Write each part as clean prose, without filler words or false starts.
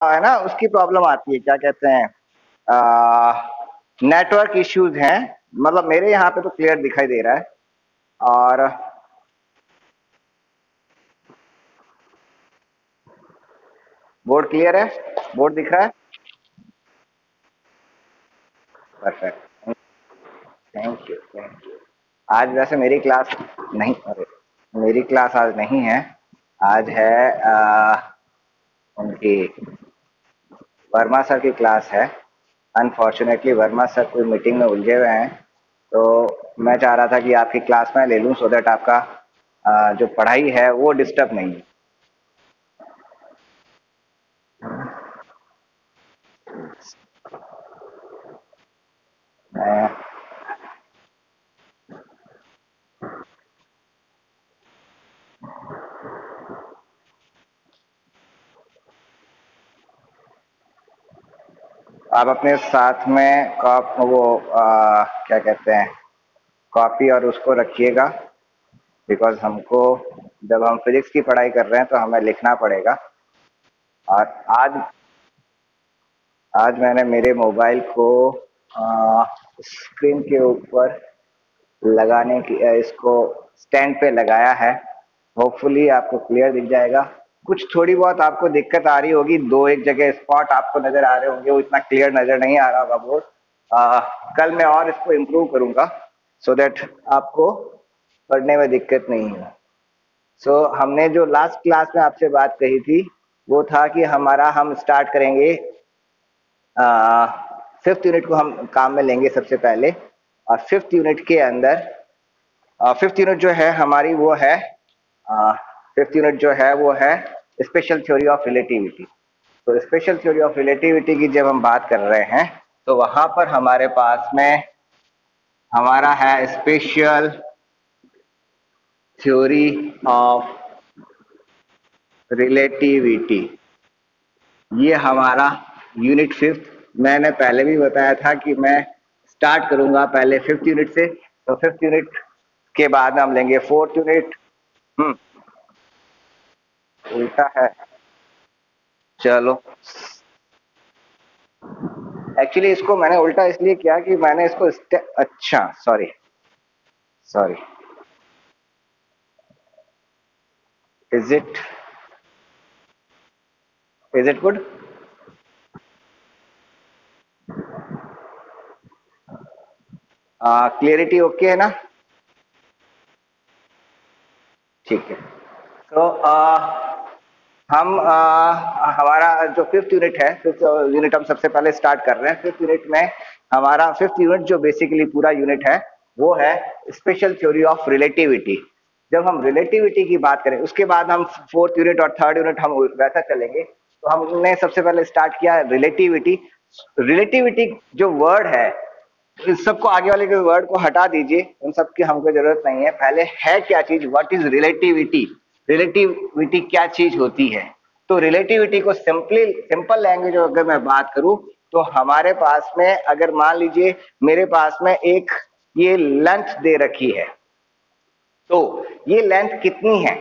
है ना, उसकी प्रॉब्लम आती है, क्या कहते हैं, नेटवर्क इश्यूज हैं। मतलब मेरे यहाँ पे तो क्लियर दिखाई दे रहा है। और बोर्ड क्लियर है, बोर्ड दिख रहा है। Perfect. Thank you, thank you. आज वैसे मेरी क्लास नहीं, अरे मेरी क्लास आज नहीं है। आज है उनकी वर्मा सर की क्लास है। अनफॉर्चुनेटली वर्मा सर कोई मीटिंग में उलझे हुए हैं, तो मैं चाह रहा था कि आपकी क्लास में ले लूं, सो दैट आपका जो पढ़ाई है वो डिस्टर्ब नहीं है। मैं आप अपने साथ में क्या कहते हैं, कॉपी और उसको रखिएगा, बिकॉज हमको जब हम फिजिक्स की पढ़ाई कर रहे हैं तो हमें लिखना पड़ेगा। और आज आज मैंने मेरे मोबाइल को स्क्रीन के ऊपर लगाने की इसको स्टैंड पे लगाया है। होपफुली आपको क्लियर दिख जाएगा। कुछ थोड़ी बहुत आपको दिक्कत आ रही होगी, दो एक जगह स्पॉट आपको नजर आ रहे होंगे, वो इतना क्लियर नजर नहीं आ रहा होगा बोर्ड। कल मैं और इसको इम्प्रूव करूंगा, सो दैट आपको पढ़ने में दिक्कत नहीं हो। हमने जो लास्ट क्लास में आपसे बात कही थी, वो था कि हम स्टार्ट करेंगे, फिफ्थ यूनिट को हम काम में लेंगे सबसे पहले। और फिफ्थ यूनिट जो है हमारी वो है, फिफ्थ यूनिट जो है वो है स्पेशल थ्योरी ऑफ रिलेटिविटी। तो स्पेशल थ्योरी ऑफ रिलेटिविटी की जब हम बात कर रहे हैं, तो वहां पर हमारे पास में हमारा है स्पेशल थ्योरी ऑफ रिलेटिविटी। ये हमारा यूनिट फिफ्थ। मैंने पहले भी बताया था कि मैं स्टार्ट करूंगा पहले फिफ्थ यूनिट से, तो फिफ्थ यूनिट के बाद हम लेंगे फोर्थ यूनिट। हम्म। उल्टा है। चलो, एक्चुअली इसको मैंने उल्टा इसलिए किया कि मैंने इसको अच्छा, sorry, sorry. Is it is it good? Clarity okay है ना? ठीक है। तो हमारा जो फिफ्थ यूनिट है, फिफ्थ यूनिट हम सबसे पहले स्टार्ट कर रहे हैं। फिफ्थ यूनिट में हमारा फिफ्थ यूनिट जो बेसिकली पूरा यूनिट है वो है स्पेशल थ्योरी ऑफ रिलेटिविटी। जब हम रिलेटिविटी की बात करें, उसके बाद हम फोर्थ यूनिट और थर्ड यूनिट हम वैसा चलेंगे। तो हमने सबसे पहले स्टार्ट किया रिलेटिविटी। रिलेटिविटी जो वर्ड है, इस सबको आगे वाले के वर्ड को हटा दीजिए, उन सब की हमको जरूरत नहीं है। पहले है क्या चीज, व्हाट इज रिलेटिविटी? रिलेटिविटी क्या चीज होती है? तो रिलेटिविटी को सिंपल लैंग्वेज में अगर मैं बात करूं, तो हमारे पास में अगर मान लीजिए मेरे पास में एक ये लेंथ दे रखी है, तो ये लेंथ कितनी है?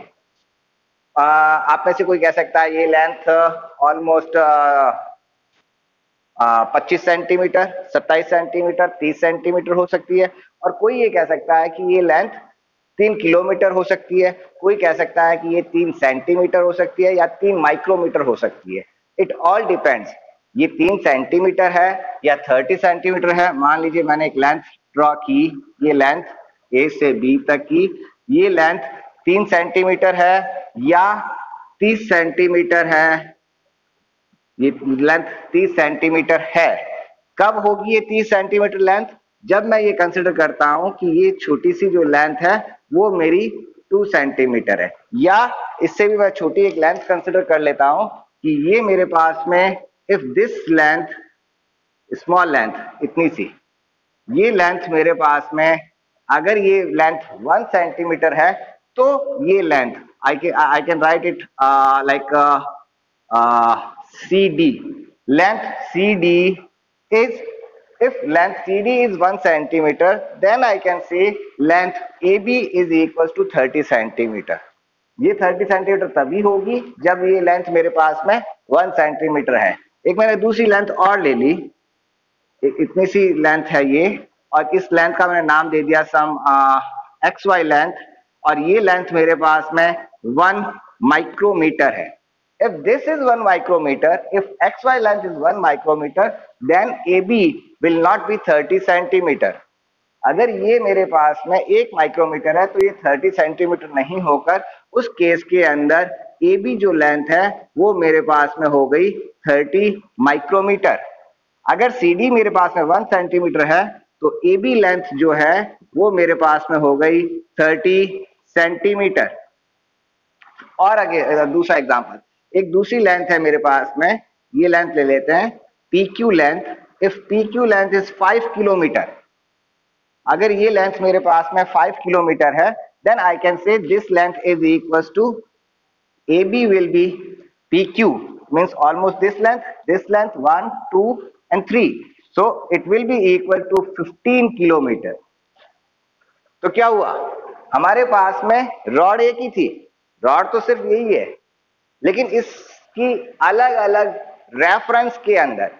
आप में से कोई कह सकता है ये length almost 25 centimetre, 27 centimetre, 30 centimetre हो सकती है। और कोई ये कह सकता है कि ये लेंथ 3 किलोमीटर हो सकती है। कोई कह सकता है कि ये 3 सेंटीमीटर हो सकती है या 3 माइक्रोमीटर हो सकती है। इट ऑल डिपेंड्स, ये 3 सेंटीमीटर है या 30 सेंटीमीटर है। मान लीजिए मैंने एक लेंथ ड्रॉ की, ये लेंथ ए से बी तक की, ये लेंथ 3 सेंटीमीटर है या 30 सेंटीमीटर है। ये लेंथ 30 सेंटीमीटर है। कब होगी ये 30 सेंटीमीटर लेंथ? जब मैं ये कंसिडर करता हूं कि ये छोटी सी जो लेंथ है वो मेरी 2 सेंटीमीटर है, या इससे भी मैं छोटी एक लेंथ कंसिडर कर लेता हूं कि ये मेरे पास में, if this length, small length इतनी सी, ये लेंथ मेरे पास में, अगर ये लेंथ 1 सेंटीमीटर है, तो ये length I can write it like CD. Length CD is, if length CD is 1 centimeter, then I can say length AB is equals to 30 centimeter. ये 30 सेंटीमीटर तभी होगी जब ये लेंथ मेरे पास में 1 सेंटीमीटर है। एक मैंने दूसरी लेंथ और ले ली, इतनी सी लेंथ है ये, और इस लेंथ का मैंने नाम दे दिया सम एक्स वाई लेंथ, और ये लेंथ मेरे पास में 1 माइक्रोमीटर है। If this is 1 micrometer, if XY length is 1 micrometer, then AB will not be 30 centimeter. अगर ये मेरे पास में 1 माइक्रोमीटर है तो ये 30 सेंटीमीटर नहीं होकर उस केस के अंदर AB जो लेंथ है वो मेरे पास में हो गई 30 माइक्रोमीटर। अगर CD मेरे पास में 1 सेंटीमीटर है तो AB लेंथ जो है वो मेरे पास में हो गई 30 सेंटीमीटर। और आगे दूसरा एग्जांपल, एक दूसरी लेंथ है मेरे पास में, ये लेंथ ले लेते हैं PQ length. If PQ length is 5 kilometre, अगर ये लेंथ मेरे पास में 5 किलोमीटर है, then I can say this length is equals to AB will be PQ, means almost this length 1, 2 and 3, so it will be equal to 15 kilometre. तो क्या हुआ, हमारे पास में रॉड एक ही थी, रॉड तो सिर्फ यही है, लेकिन इसकी अलग अलग रेफरेंस के अंदर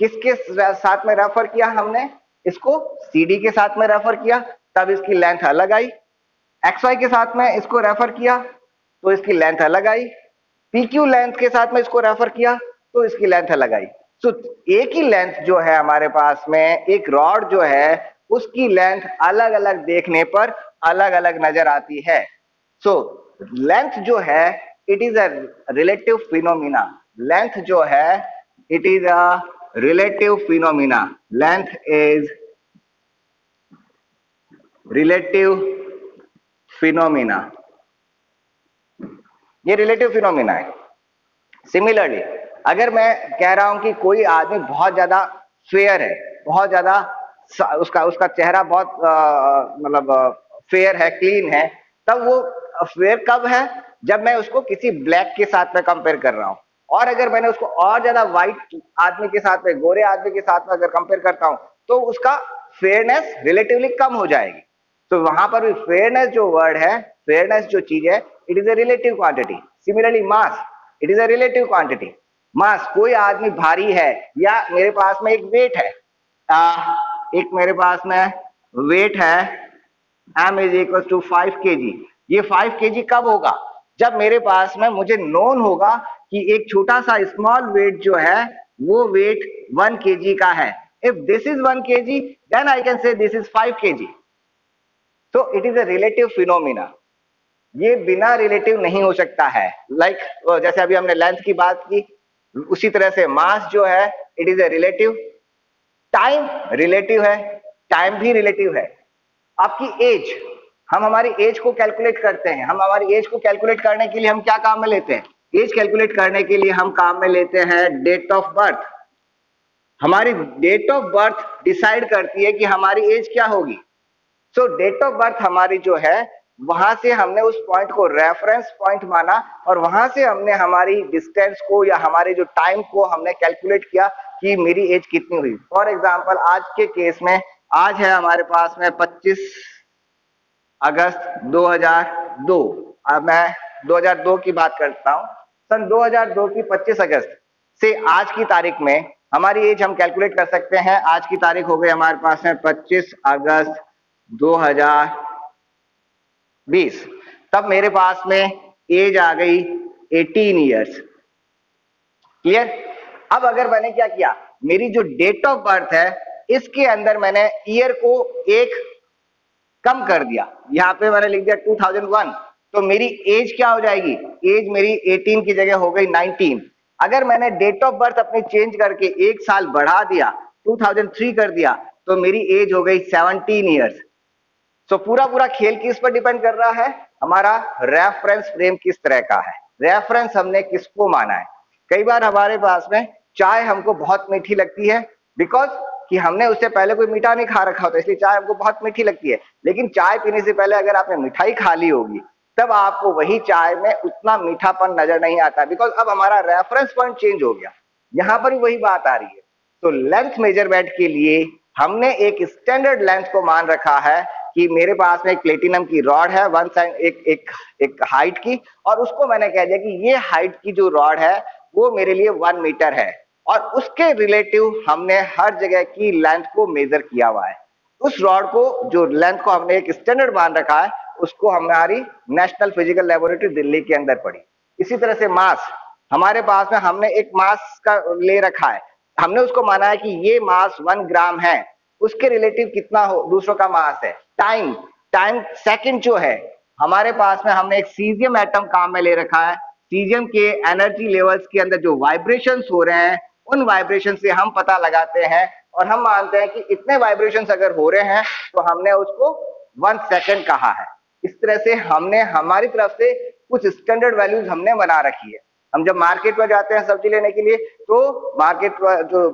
किसके साथ में रेफर किया हमने, इसको CD के साथ में रेफर किया तब इसकी लेंथ अलग आई, XY के साथ में इसको रेफर किया तो इसकी लेंथ अलग आई, PQ लेंथ के साथ में इसको रेफर किया तो इसकी लेंथ अलग आई। सो एक ही लेंथ जो है हमारे पास में, एक रॉड जो है उसकी लेंथ अलग अलग देखने पर अलग अलग नजर आती है। सो लेंथ जो है it is a relative phenomena, length जो है it is a relative phenomena, length is relative phenomena, ये रिलेटिव फिनोमिना है। सिमिलरली अगर मैं कह रहा हूं कि कोई आदमी बहुत ज्यादा फेयर है, बहुत ज्यादा उसका चेहरा बहुत मतलब फेयर है, क्लीन है, तब वो फेयर कब है, जब मैं उसको किसी ब्लैक के साथ में कंपेयर कर रहा हूं। और अगर मैंने उसको और ज्यादा व्हाइट आदमी के साथ में, गोरे आदमी के साथ में अगर कंपेयर करता हूं तो उसका फेयरनेस रिलेटिवली कम हो जाएगी। तो वहां पर भी फेयरनेस जो वर्ड है, फेयरनेस जो चीज है, it is a relative quantity. Similarly mass, it is a relative quantity. Mass, कोई आदमी भारी है या मेरे पास में एक वेट है, एक मेरे पास में वेट है m is equal to 5 kg। ये 5 kg कब होगा, जब मेरे पास में मुझे नोन होगा कि एक छोटा सा स्मॉल वेट जो है वो वेट 1 kg का है। If this is 1 kg then I can say this is 5 kg। तो it is a relative phenomena, ये बिना रिलेटिव नहीं हो सकता है। लाइक जैसे अभी हमने लेंथ की बात की, उसी तरह से मास जो है it is a relative, time relative है, टाइम भी रिलेटिव है। आपकी एज, हम हमारी एज को कैलकुलेट करते हैं, हम हमारी एज को कैलकुलेट करने के लिए हम क्या काम में लेते हैं, एज कैलकुलेट करने के लिए हम काम में लेते हैं डेट ऑफ बर्थ। हमारी डेट ऑफ बर्थ डिसाइड करती है कि हमारी एज क्या होगी। सो डेट ऑफ बर्थ हमारी जो है, वहां से हमने उस पॉइंट को रेफरेंस पॉइंट माना और वहां से हमने हमारी डिस्टेंस को या हमारे जो टाइम को हमने कैलकुलेट किया कि मेरी एज कितनी हुई। फॉर एग्जांपल आज के केस में, आज है हमारे पास में 25 अगस्त 2002। अब मैं 2002 की बात करता हूं। सन 2002 की 25 अगस्त से आज की तारीख में हमारी एज हम कैलकुलेट कर सकते हैं। आज की तारीख हो गई हमारे पास में 25 अगस्त 2020, तब मेरे पास में एज आ गई 18 ईयर्स। क्लियर। अब अगर मैंने क्या किया, मेरी जो डेट ऑफ बर्थ है इसके अंदर मैंने ईयर को एक कम कर दिया, यहां पे मैंने लिख दिया 2001, तो मेरी एज क्या हो जाएगी, एज मेरी 18 की जगह हो गई 19। अगर मैंने डेट ऑफ बर्थ अपनी चेंज करके एक साल बढ़ा दिया, 2003 कर दिया, तो मेरी एज हो गई 17 ईयर्स। तो पूरा खेल किस पर डिपेंड कर रहा है, हमारा रेफरेंस फ्रेम किस तरह का है, रेफरेंस हमने किसको माना है। कई बार हमारे पास में चाय हमको बहुत मीठी लगती है, बिकॉज कि हमने उससे पहले कोई मीठा नहीं खा रखा होता, इसलिए चाय हमको बहुत मीठी लगती है। लेकिन चाय पीने से पहले अगर आपने मिठाई खा ली होगी, तब आपको वही चाय में उतना मीठापन नजर नहीं आता, बिकॉज अब हमारा रेफरेंस पॉइंट चेंज हो गया। यहां पर भी वही बात आ रही है। तो लेंथ मेजरमेंट के लिए हमने एक स्टैंडर्ड लेंथ को मान रखा है कि मेरे पास में एक प्लेटिनम की रॉड है वन साइड एक हाइट की, और उसको मैंने कह दिया कि ये हाइट की जो रॉड है वो मेरे लिए 1 मीटर है, और उसके रिलेटिव हमने हर जगह की लेंथ को मेजर किया हुआ है। उस रॉड को जो लेंथ को हमने एक स्टैंडर्ड मान रखा है, उसको हमारी नेशनल फिजिकल लेबोरेटरी दिल्ली के अंदर पड़ी। इसी तरह से मास, हमारे पास में हमने एक मास का ले रखा है, हमने उसको माना है कि ये मास 1 ग्राम है, उसके रिलेटिव कितना हो दूसरों का मास है। टाइम, टाइम सेकंड जो है, हमारे पास में हमने एक सीजियम एटम काम में ले रखा है। सीजियम के एनर्जी लेवल्स के अंदर जो वाइब्रेशंस हो रहे हैं, उन वाइब्रेशन से हम पता लगाते हैं और हम मानते हैं कि इतने वाइब्रेशंस अगर हो रहे हैं तो हमने उसको 1 सेकंड कहा है। इस तरह से हमने हमारी तरफ से कुछ स्टैंडर्ड वैल्यूज हमने बना रखी है। हम जब मार्केट में जाते हैं सब्जी लेने के लिए, तो मार्केट जो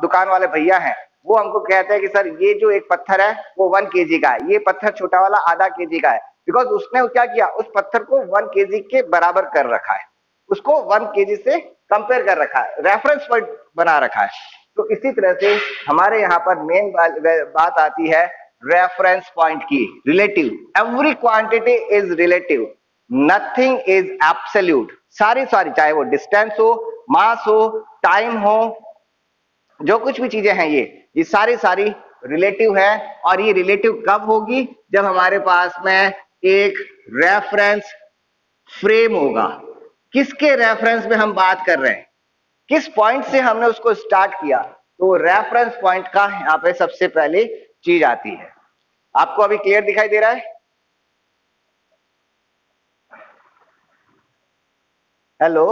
दुकान वाले भैया हैं वो हमको कहते हैं कि सर ये जो एक पत्थर है वो 1 केजी का है, ये पत्थर छोटा वाला आधा केजी का है, बिकॉज उसने क्या किया, उस पत्थर को 1 केजी के बराबर कर रखा है, उसको 1 केजी से कंपेयर कर रखा है, रेफरेंस पॉइंट बना रखा है। तो इसी तरह से हमारे यहाँ पर मेन बात आती है रेफरेंस पॉइंट की, relative. Every quantity is relative, nothing is absolute. सारी चाहे वो डिस्टेंस हो, मास हो, टाइम हो, जो कुछ भी चीजें हैं ये सारी रिलेटिव है। और ये रिलेटिव कब होगी, जब हमारे पास में एक रेफरेंस फ्रेम होगा। किसके रेफरेंस में हम बात कर रहे हैं, किस पॉइंट से हमने उसको स्टार्ट किया, तो रेफरेंस पॉइंट का यहाँ पे सबसे पहले चीज आती है। आपको अभी क्लियर दिखाई दे रहा है? हेलो।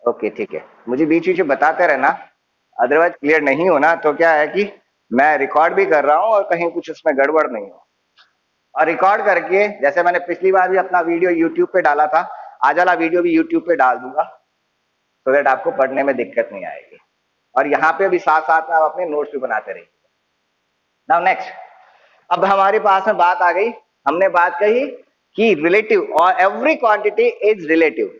ओके ठीक है, मुझे बीच बीच में बताते रहना, अदरवाइज क्लियर नहीं होना तो क्या है कि मैं रिकॉर्ड भी कर रहा हूं और कहीं कुछ उसमें गड़बड़ नहीं हो। और रिकॉर्ड करके, जैसे मैंने पिछली बार भी अपना वीडियो यूट्यूब पे डाला था, आज वाला वीडियो भी यूट्यूब पे डाल दूंगा, तो दैट आपको पढ़ने में दिक्कत नहीं आएगी। और यहाँ पे भी साथ साथ में आप अपने नोट्स भी बनाते रहिए। नाउ नेक्स्ट, अब हमारे पास में बात आ गई, हमने बात कही कि रिलेटिव, और एवरी क्वांटिटी इज रिलेटिव,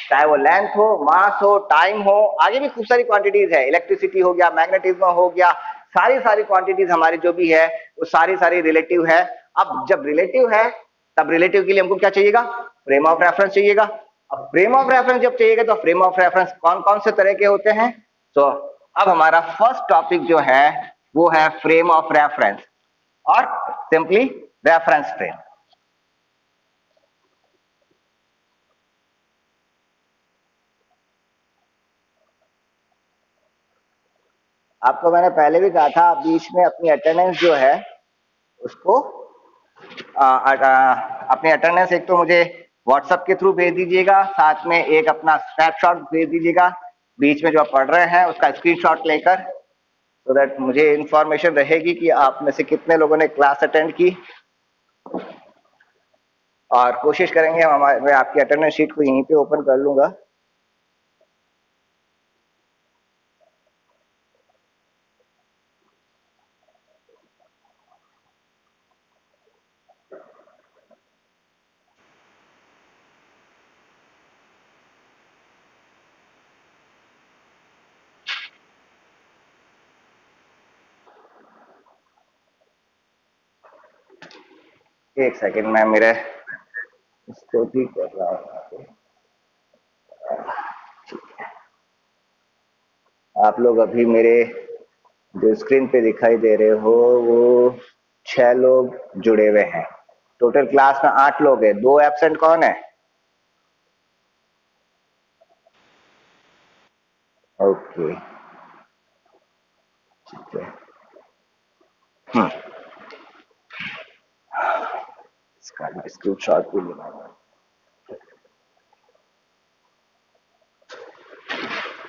चाहे वो लेंथ हो, मास हो, टाइम हो, आगे भी खूब सारी क्वांटिटीज है, इलेक्ट्रिसिटी हो गया, मैग्नेटिज्म हो गया, सारी क्वांटिटीज हमारी जो भी है वो सारी रिलेटिव है। अब जब रिलेटिव है, तब रिलेटिव के लिए हमको क्या चाहिएगा, फ्रेम ऑफ रेफरेंस चाहिएगा। अब फ्रेम ऑफ रेफरेंस जब चाहिएगा तो फ्रेम ऑफ रेफरेंस कौन कौन से तरह के होते हैं, तो अब हमारा फर्स्ट टॉपिक जो है वो है फ्रेम ऑफ रेफरेंस, और सिंपली रेफरेंस फ्रेम। आपको मैंने पहले भी कहा था, बीच में अपनी अटेंडेंस जो है उसको अपनी अटेंडेंस एक तो मुझे व्हाट्सएप के थ्रू भेज दीजिएगा, साथ में एक अपना स्नैपशॉट भेज दीजिएगा बीच में जो आप पढ़ रहे हैं उसका स्क्रीनशॉट लेकर, सो दैट मुझे इंफॉर्मेशन रहेगी कि आप में से कितने लोगों ने क्लास अटेंड की। और कोशिश करेंगे मैं आपकी अटेंडेंस शीट को यहीं पे ओपन कर लूंगा। एक सेकेंड, मैं मेरे इसको ठीक कर रहा हूँ। आप लोग अभी मेरे जो स्क्रीन पे दिखाई दे रहे हो वो 6 लोग जुड़े हुए हैं। टोटल क्लास में 8 लोग हैं, 2 एब्सेंट कौन है? ओके ठीक है। हम्म, इसका स्क्रीनशॉट भी लेना है।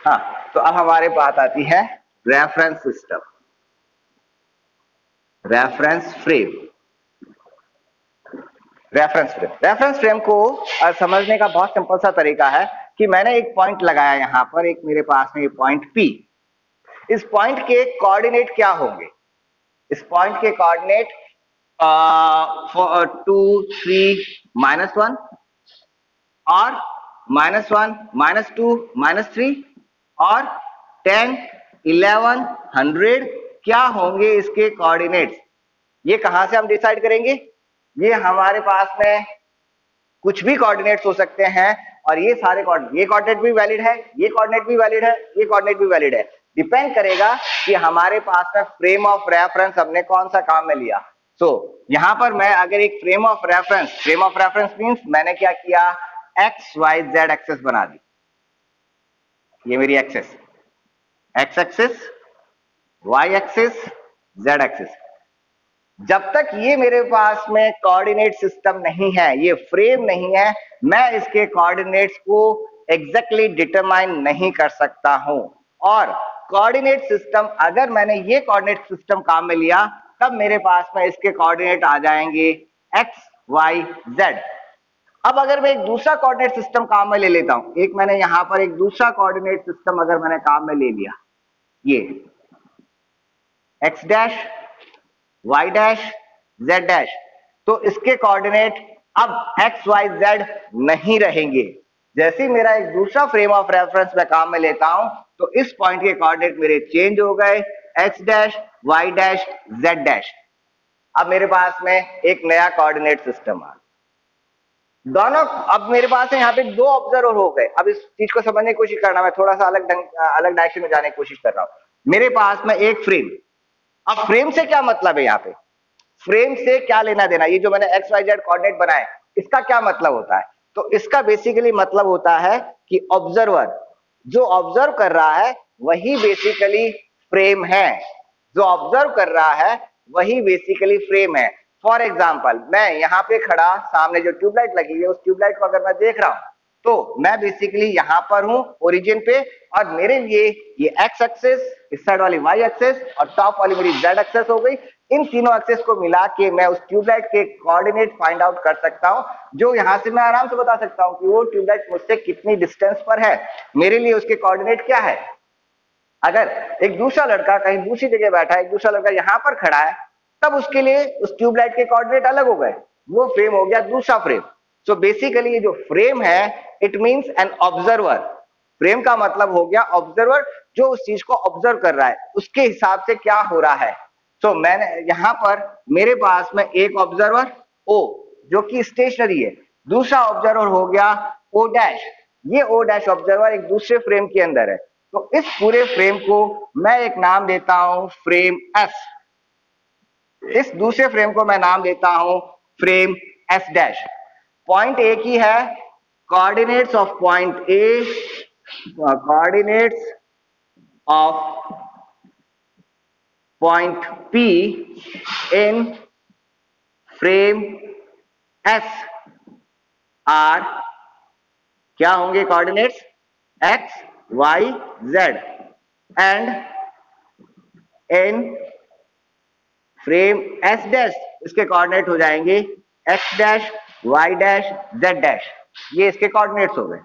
हाँ, तो अब हमारे बात आती है reference system, reference frame. Reference frame को समझने का बहुत सिंपल सा तरीका है कि मैंने एक पॉइंट लगाया यहाँ पर, एक मेरे पास में ये पॉइंट P, इस पॉइंट के कोऑर्डिनेट क्या होंगे, इस पॉइंट के कोऑर्डिनेट 2 3 -1 और -1 -2 -3 और 10 11 100 क्या होंगे इसके कोऑर्डिनेट्स, ये कहां से हम डिसाइड करेंगे? ये हमारे पास में कुछ भी कोऑर्डिनेट्स हो सकते हैं और ये सारे ये कोऑर्डिनेट भी वैलिड है, ये कोऑर्डिनेट भी वैलिड है, ये कोऑर्डिनेट भी वैलिड है। डिपेंड करेगा कि हमारे पास में फ्रेम ऑफ रेफरेंस हमने कौन सा काम में लिया। सो यहां पर मैं अगर एक फ्रेम ऑफ रेफरेंस मींस मैंने क्या किया, एक्स वाई जेड एक्सेस बना दी। ये मेरी axes, X axis, Y axis, Z axis. जब तक ये मेरे पास में कोऑर्डिनेट सिस्टम नहीं है, ये फ्रेम नहीं है, मैं इसके कोऑर्डिनेट्स को एग्जैक्टली डिटरमाइन नहीं कर सकता हूं। और कोऑर्डिनेट सिस्टम, अगर मैंने ये कोऑर्डिनेट सिस्टम काम में लिया, तब मेरे पास में इसके कोऑर्डिनेट आ जाएंगे एक्स वाई जेड। अब अगर मैं एक दूसरा कोऑर्डिनेट सिस्टम काम में ले लेता हूं, एक मैंने यहां पर एक दूसरा कोऑर्डिनेट सिस्टम अगर मैंने काम में ले लिया, ये X dash Y dash Z dash, तो इसके कोऑर्डिनेट अब एक्स वाई जेड नहीं रहेंगे। जैसे ही मेरा एक दूसरा फ्रेम ऑफ रेफरेंस में काम में लेता हूं, तो इस पॉइंट के कोऑर्डिनेट मेरे चेंज हो गए, x dash Y dash Z dash. अब मेरे पास में एक नया कोऑर्डिनेट सिस्टम आ दोनों। अब मेरे पास है यहाँ पे दो ऑब्जर्वर हो गए। अब इस चीज को समझने की कोशिश करना, मैं थोड़ा सा अलग डायरेक्शन में जाने की कोशिश कर रहा हूं। मेरे पास में एक फ्रेम, अब फ्रेम से क्या मतलब है, यहाँ पे फ्रेम से क्या लेना देना, ये जो मैंने एक्स वाई जेड कोऑर्डिनेट बनाए, इसका क्या मतलब होता है? तो इसका बेसिकली मतलब होता है कि ऑब्जर्वर जो ऑब्जर्व कर रहा है वही बेसिकली फ्रेम है, जो ऑब्जर्व कर रहा है वही बेसिकली फ्रेम है। फॉर एग्जाम्पल, मैं यहाँ पे खड़ा, सामने जो ट्यूबलाइट लगी है उस ट्यूबलाइट को अगर मैं देख रहा हूं, तो मैं बेसिकली यहां पर हूं ओरिजिन पे, और मेरे लिए ये एक्स एक्सेस, इस साइड वाली वाई एक्सेस और टॉप वाली मेरी जेड एक्सेस हो गई। इन तीनों एक्सेस को मिला के मैं उस ट्यूबलाइट के कोऑर्डिनेट फाइंड आउट कर सकता हूं, जो यहां से मैं आराम से बता सकता हूं कि वो ट्यूबलाइट मुझसे कितनी डिस्टेंस पर है। मेरे लिए उसके कोऑर्डिनेट क्या है। अगर एक दूसरा लड़का कहीं दूसरी जगह बैठा है, एक दूसरा लड़का यहां पर खड़ा है, तब उसके लिए उस ट्यूबलाइट के कोऑर्डिनेट अलग हो गए, वो फ्रेम हो गया दूसरा फ्रेम। सो बेसिकली ये जो फ्रेम है, it means an observer. Frame का मतलब हो गया ऑब्जर्वर, जो उस चीज को ऑब्जर्व कर रहा है, उसके हिसाब से क्या हो रहा है। सो मैंने यहां पर मेरे पास में एक ऑब्जर्वर ओ जो कि स्टेशनरी है, दूसरा ऑब्जर्वर हो गया ओ डैश। ये ओ डैश ऑब्जर्वर एक दूसरे फ्रेम के अंदर है। तो इस पूरे फ्रेम को मैं एक नाम देता हूं फ्रेम एस। इस दूसरे फ्रेम को मैं नाम देता हूं frame S dash. Point A की है, coordinates of point A, coordinates of point P in frame S are क्या होंगे coordinates, x y z, and in frame S dash इसके कोऑर्डिनेट हो जाएंगे x dash Y dash Z dash. ये इसके coordinates हो गए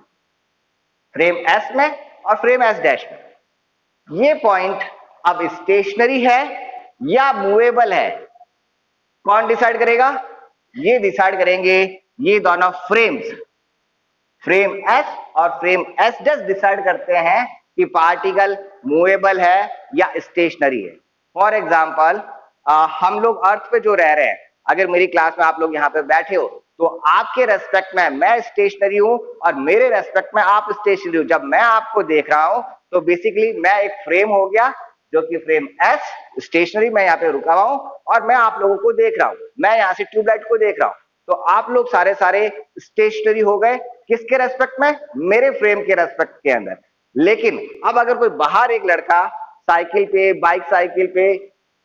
फ्रेम एस में और फ्रेम एस डैश में। ये पॉइंट अब स्टेशनरी है या मूवेबल है, कौन डिसाइड करेगा? ये डिसाइड करेंगे ये दोनों फ्रेम्स, फ्रेम एस और फ्रेम एस डैश डिसाइड करते हैं कि पार्टिकल मूवेबल है या स्टेशनरी है। फॉर एग्जाम्पल, हम लोग अर्थ पे जो रह रहे हैं, अगर मेरी क्लास में आप लोग यहाँ पे बैठे हो, तो आपके रेस्पेक्ट में मैं स्टेशनरी हूं और मेरे रेस्पेक्ट में आप स्टेशनरी हो। जब मैं आपको देख रहा हूं तो बेसिकली मैं एक फ्रेम हो गया, जो कि फ्रेम एस स्टेशनरी, मैं यहाँ पे रुका हुआ हूं और मैं आप लोगों को देख रहा हूं, मैं यहाँ से ट्यूबलाइट को देख रहा हूं। तो आप लोग सारे स्टेशनरी हो गए, किसके रेस्पेक्ट में? मेरे फ्रेम के रेस्पेक्ट के अंदर। लेकिन अब अगर कोई बाहर एक लड़का साइकिल पे, बाइक साइकिल पे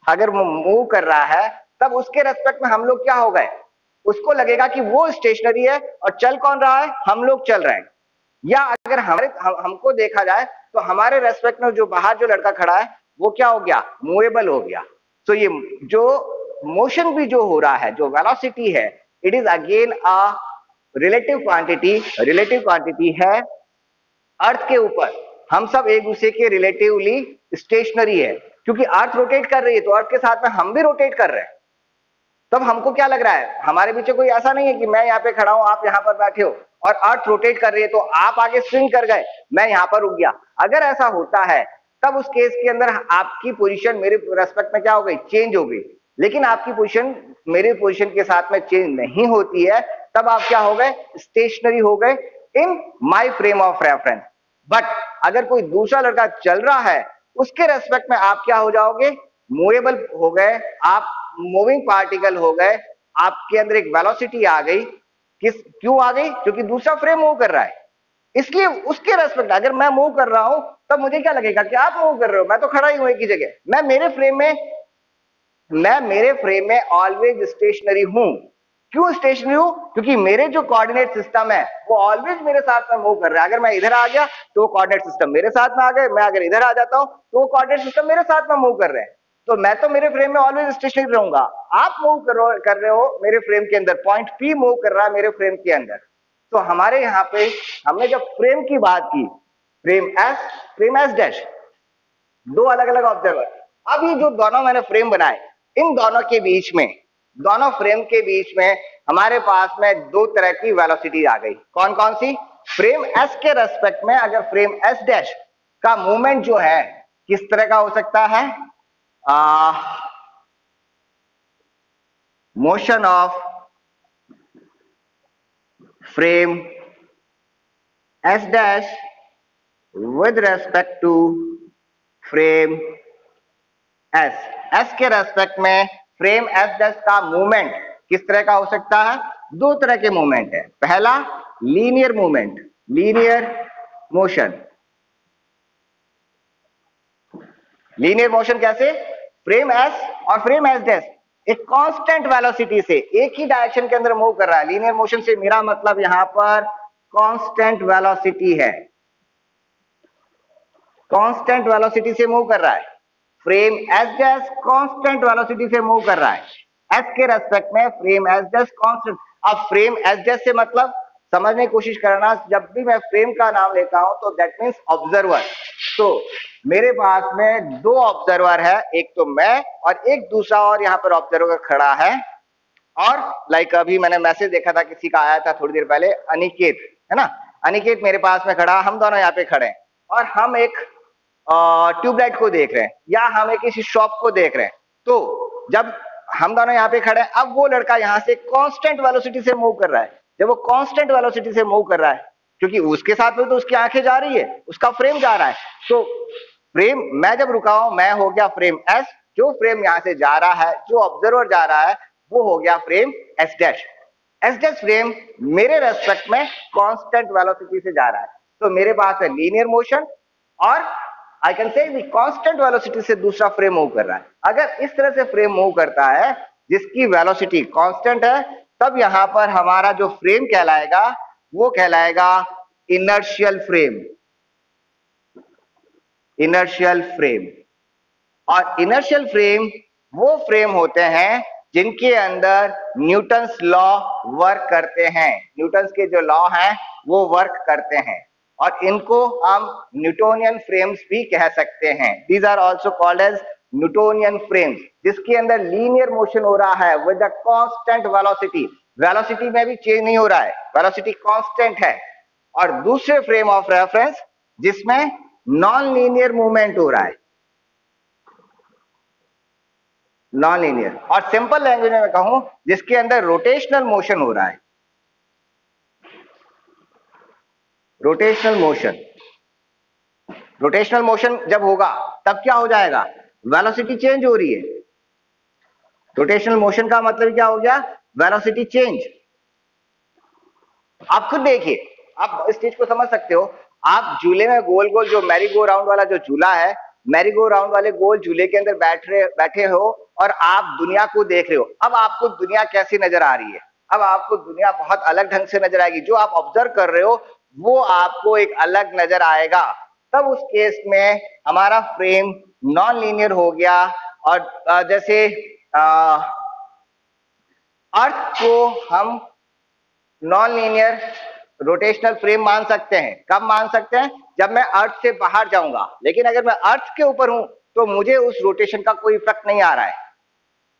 अगर वो मूव कर रहा है, तब उसके रेस्पेक्ट में हम लोग क्या हो गए? उसको लगेगा कि वो स्टेशनरी है और चल कौन रहा है? हम लोग चल रहे हैं। या अगर हमको देखा जाए तो हमारे रेस्पेक्ट में जो बाहर जो लड़का खड़ा है वो क्या हो गया? मूवेबल हो गया। तो ये जो मोशन भी जो हो रहा है, जो वेलोसिटी है, it is again a relative quantity. Relative quantity है अर्थ के ऊपर, हम सब एक दूसरे के रिलेटिवली स्टेशनरी है, क्योंकि अर्थ रोटेट कर रही है तो अर्थ के साथ में हम भी रोटेट कर रहे हैं। तब हमको क्या लग रहा है? हमारे पीछे कोई ऐसा नहीं है कि मैं यहाँ पे खड़ा हूं, आप यहाँ पर बैठे हो और अर्थ रोटेट कर रही है तो आप आगे स्विंग कर गए, मैं यहाँ पर रुक गया। अगर ऐसा होता है तब उस केस के अंदर आपकी पोजीशन मेरे रेस्पेक्ट में क्या हो गई, चेंज हो गई। लेकिन आपकी पोजीशन मेरे पोजीशन के साथ में चेंज नहीं होती है, तब आप क्या हो गए, स्टेशनरी हो गए in my frame of reference. But अगर कोई दूसरा लड़का चल रहा है, उसके रेस्पेक्ट में आप क्या हो जाओगे, मूवेबल हो गए, आप मूविंग पार्टिकल हो गए, आपके अंदर एक वेलोसिटी आ गई। क्यों आ गई, क्योंकि दूसरा फ्रेम मूव कर रहा है, इसलिए उसके रेस्पेक्ट अगर मैं मूव कर रहा हूं तब मुझे क्या लगेगा कि आप मूव कर रहे हो, मैं तो खड़ा ही हूं एक ही जगह, मैं मेरे फ्रेम में ऑलवेज स्टेशनरी हूं। क्यों स्टेशनरी हूं, क्योंकि मेरे जो कोऑर्डिनेट सिस्टम है वो ऑलवेज मेरे साथ में मूव कर रहा है। अगर मैं इधर आ गया तो कोऑर्डिनेट सिस्टम मेरे साथ में आ गए, मैं अगर इधर आ जाता हूं तो वो कोऑर्डिनेट सिस्टम मेरे साथ में मूव कर रहे हैं, तो मैं तो मेरे फ्रेम में ऑलवेज स्टेशनरी रहूंगा। आप मूव कर रहे हो मेरे फ्रेम के अंदर, पॉइंट पी मूव कर रहा है मेरे फ्रेम के अंदर। तो हमारे यहाँ पे हमने जब फ्रेम की बात की, फ्रेम एस डैश, दो अलग अलग ऑब्जर्वर। अब ये जो दोनों मैंने फ्रेम बनाए, इन दोनों के बीच में, दोनों फ्रेम के बीच में हमारे पास में दो तरह की वेलोसिटी आ गई। कौन कौन सी, फ्रेम एस के रेस्पेक्ट में अगर फ्रेम एस डैश का मूवमेंट जो है किस तरह का हो सकता है, motion of frame S dash with respect to frame S के रेस्पेक्ट में फ्रेम एस डैश का मूवमेंट किस तरह का हो सकता है, दो तरह के मूवमेंट है। पहला linear movement, linear motion. Linear motion कैसे, फ्रेम एस और फ्रेम एस डैश एक कांस्टेंट वेलोसिटी से एक ही डायरेक्शन के अंदर मूव कर रहा है। लीनियर मोशन से मेरा मतलब यहां पर कांस्टेंट वेलोसिटी है, कांस्टेंट वेलोसिटी से मूव कर रहा है। Frame S dash constant velocity से मूव कर रहा है, एस के रेस्पेक्ट में फ्रेम एस डैश कांस्टेंट। अब फ्रेम एस डैश से मतलब समझने की कोशिश करना, जब भी मैं फ्रेम का नाम लेता हूं तो दैट मींस ऑब्जर्वर। तो मेरे पास में दो ऑब्जर्वर है, एक तो मैं और एक दूसरा और यहां पर ऑब्जर्वर खड़ा है। और लाइक अभी मैंने मैसेज देखा था, किसी का आया था थोड़ी देर पहले, अनिकेत है ना, अनिकेत मेरे पास में खड़ा, हम दोनों यहाँ पे खड़े हैं और हम एक ट्यूबलाइट को देख रहे हैं या हम एक किसी शॉप को देख रहे हैं। तो जब हम दोनों यहाँ पे खड़े हैं, अब वो लड़का यहाँ से कांस्टेंट वेलोसिटी से मूव कर रहा है। जब वो कांस्टेंट वेलोसिटी से मूव कर रहा है, क्योंकि उसके साथ में तो उसकी आंखें जा रही है, उसका फ्रेम जा रहा है, तो फ्रेम मैं जब रुका हूं मैं हो गया फ्रेम एस, जो फ्रेम यहां से जा रहा है, जो ऑब्जर्वर जा रहा है वो हो गया frame S dash. S dash frame मेरे रेस्पेक्ट में कांस्टेंट वेलोसिटी से जा रहा है, तो मेरे पास है लीनियर मोशन और आई कैन से कांस्टेंट वेलोसिटी से दूसरा फ्रेम मूव कर रहा है। अगर इस तरह से फ्रेम मूव करता है जिसकी वेलोसिटी कांस्टेंट है, तब यहां पर हमारा जो फ्रेम कहलाएगा वो कहलाएगा इनर्शियल फ्रेम, इनर्शियल फ्रेम। और इनर्शियल फ्रेम वो फ्रेम होते हैं जिनके अंदर न्यूटन्स लॉ वर्क करते हैं, न्यूटन्स के जो लॉ हैं वो वर्क करते हैं, और इनको हम न्यूटोनियन फ्रेम्स भी कह सकते हैं। These are also called as Newtonian frames, जिसके अंदर लीनियर मोशन हो रहा है with a constant velocity, velocity में भी चेंज नहीं हो रहा है, वेलोसिटी कांस्टेंट है। और दूसरे फ्रेम ऑफ रेफरेंस जिसमें नॉन लीनियर मूवमेंट हो रहा है, नॉन लीनियर, और सिंपल लैंग्वेज में मैं कहूं जिसके अंदर रोटेशनल मोशन हो रहा है, रोटेशनल मोशन। रोटेशनल मोशन जब होगा तब क्या हो जाएगा, वेलोसिटी चेंज हो रही है। रोटेशनल मोशन का मतलब क्या हो गया, वेलोसिटी चेंज। आप खुद देखिए, आप इस चीज को समझ सकते हो। आप झूले में गोल गोल जो मैरी गो राउंड वाला जो झूला है, मैरी गो राउंड वाले गोल झूले के अंदर बैठे हो और आप दुनिया को देख रहे हो। अब आपको दुनिया कैसी नजर आ रही है, अब आपको दुनिया बहुत अलग ढंग से नजर आएगी। जो आप ऑब्जर्व कर रहे हो वो आपको एक अलग नजर आएगा। तब उस केस में हमारा फ्रेम नॉन लीनियर हो गया। और जैसे अर्थ को हम नॉन लीनियर रोटेशनल फ्रेम मान सकते हैं। कब मान सकते हैं, जब मैं अर्थ से बाहर जाऊंगा। लेकिन अगर मैं अर्थ के ऊपर हूं तो मुझे उस रोटेशन का कोई इफेक्ट नहीं आ रहा है।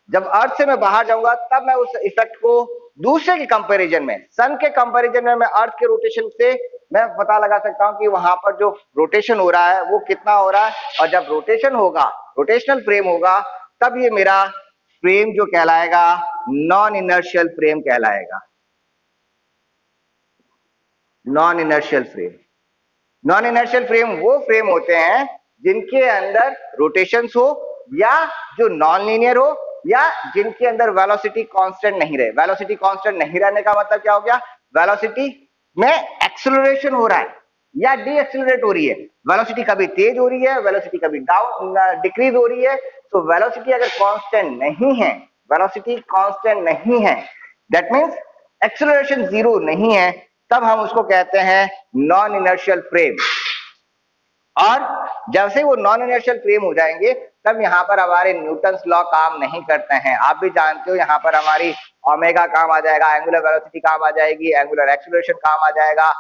जब अर्थ से मैं बाहर जाऊंगा तब मैं उस इफेक्ट को दूसरे के कंपैरिजन में, सन के कंपैरिजन में मैं अर्थ के रोटेशन से मैं पता लगा सकता हूं कि वहां पर जो रोटेशन हो रहा है वो कितना हो रहा है, और जब रोटेशन होगा, रोटेशनल फ्रेम होगा, तब ये मेरा फ्रेम जो कहलाएगा नॉन इनर्शियल फ्रेम कहलाएगा। Non inertial frame, non inertial frame वो फ्रेम होते हैं जिनके अंदर रोटेशंस हो, या जो नॉन लीनियर हो, या जिनके अंदर वेलोसिटी कांस्टेंट नहीं रहे। वेलोसिटी कांस्टेंट नहीं रहने का मतलब क्या हो गया, वेलोसिटी में एक्सेलरेशन हो रहा है या डी एक्सेलरेट हो रही है, वेलोसिटी कभी तेज हो रही है, वेलोसिटी कभी डाउन डिक्रीज हो रही है। तो वेलोसिटी अगर कांस्टेंट नहीं है, वेलोसिटी कांस्टेंट नहीं है, दैट मींस एक्सेलरेशन जीरो नहीं है, तब हम उसको कहते हैं नॉन इनर्शियल फ्रेम। और जब से वो नॉन इनर्शियल फ्रेम हो जाएंगे, तब यहाँ पर हमारे न्यूटन्स लॉ काम नहीं करते हैं। आप भी जानते हो यहाँ पर हमारी ओमेगा काम आ जाएगा, एंगुलर वेलोसिटी काम आ जाएगी, एंगुलर एक्सेलरेशन काम आ जाएगा,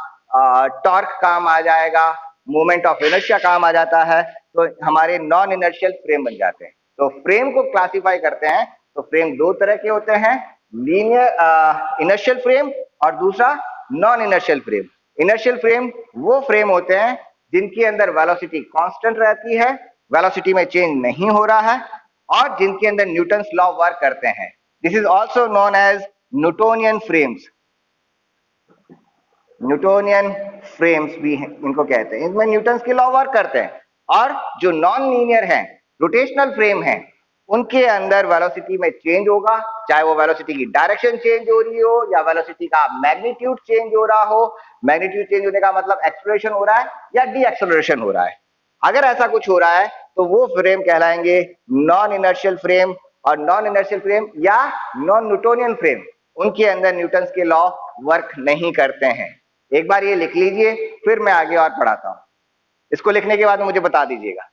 टॉर्क काम आ जाएगा, मोमेंट ऑफ इनर्शिया काम आ जाता है। तो हमारे नॉन इनर्शियल फ्रेम बन जाते हैं। तो फ्रेम को क्लासिफाई करते हैं तो फ्रेम दो तरह के होते हैं, लीनियर इनर्शियल फ्रेम और दूसरा non inertial frame. Inertial frame वो फ्रेम होते हैं जिनके अंदर वेलोसिटी कांस्टेंट रहती है, वेलोसिटी में चेंज नहीं हो रहा है, और जिनके अंदर न्यूटन्स लॉ वर्क करते हैं। This is also known as Newtonian frames. Newtonian frames भी इनको कहते हैं, इनमें न्यूटन्स के लॉ वर्क करते हैं। और जो नॉन लीनियर है, रोटेशनल फ्रेम है, उनके अंदर वेलोसिटी में चेंज होगा, चाहे वो वेलोसिटी की डायरेक्शन चेंज हो रही हो या वेलोसिटी का मैग्नीट्यूड चेंज हो रहा हो। मैग्नीट्यूड चेंज होने का मतलब एक्सेलरेशन हो रहा है या डी एक्सेलरेशन हो रहा है। अगर ऐसा कुछ हो रहा है तो वो फ्रेम कहलाएंगे नॉन इनर्शियल फ्रेम। और नॉन इनर्शियल फ्रेम या नॉन न्यूटोनियन फ्रेम, उनके अंदर न्यूटन्स के लॉ वर्क नहीं करते हैं। एक बार ये लिख लीजिए, फिर मैं आगे और पढ़ाता हूं। इसको लिखने के बाद मुझे बता दीजिएगा।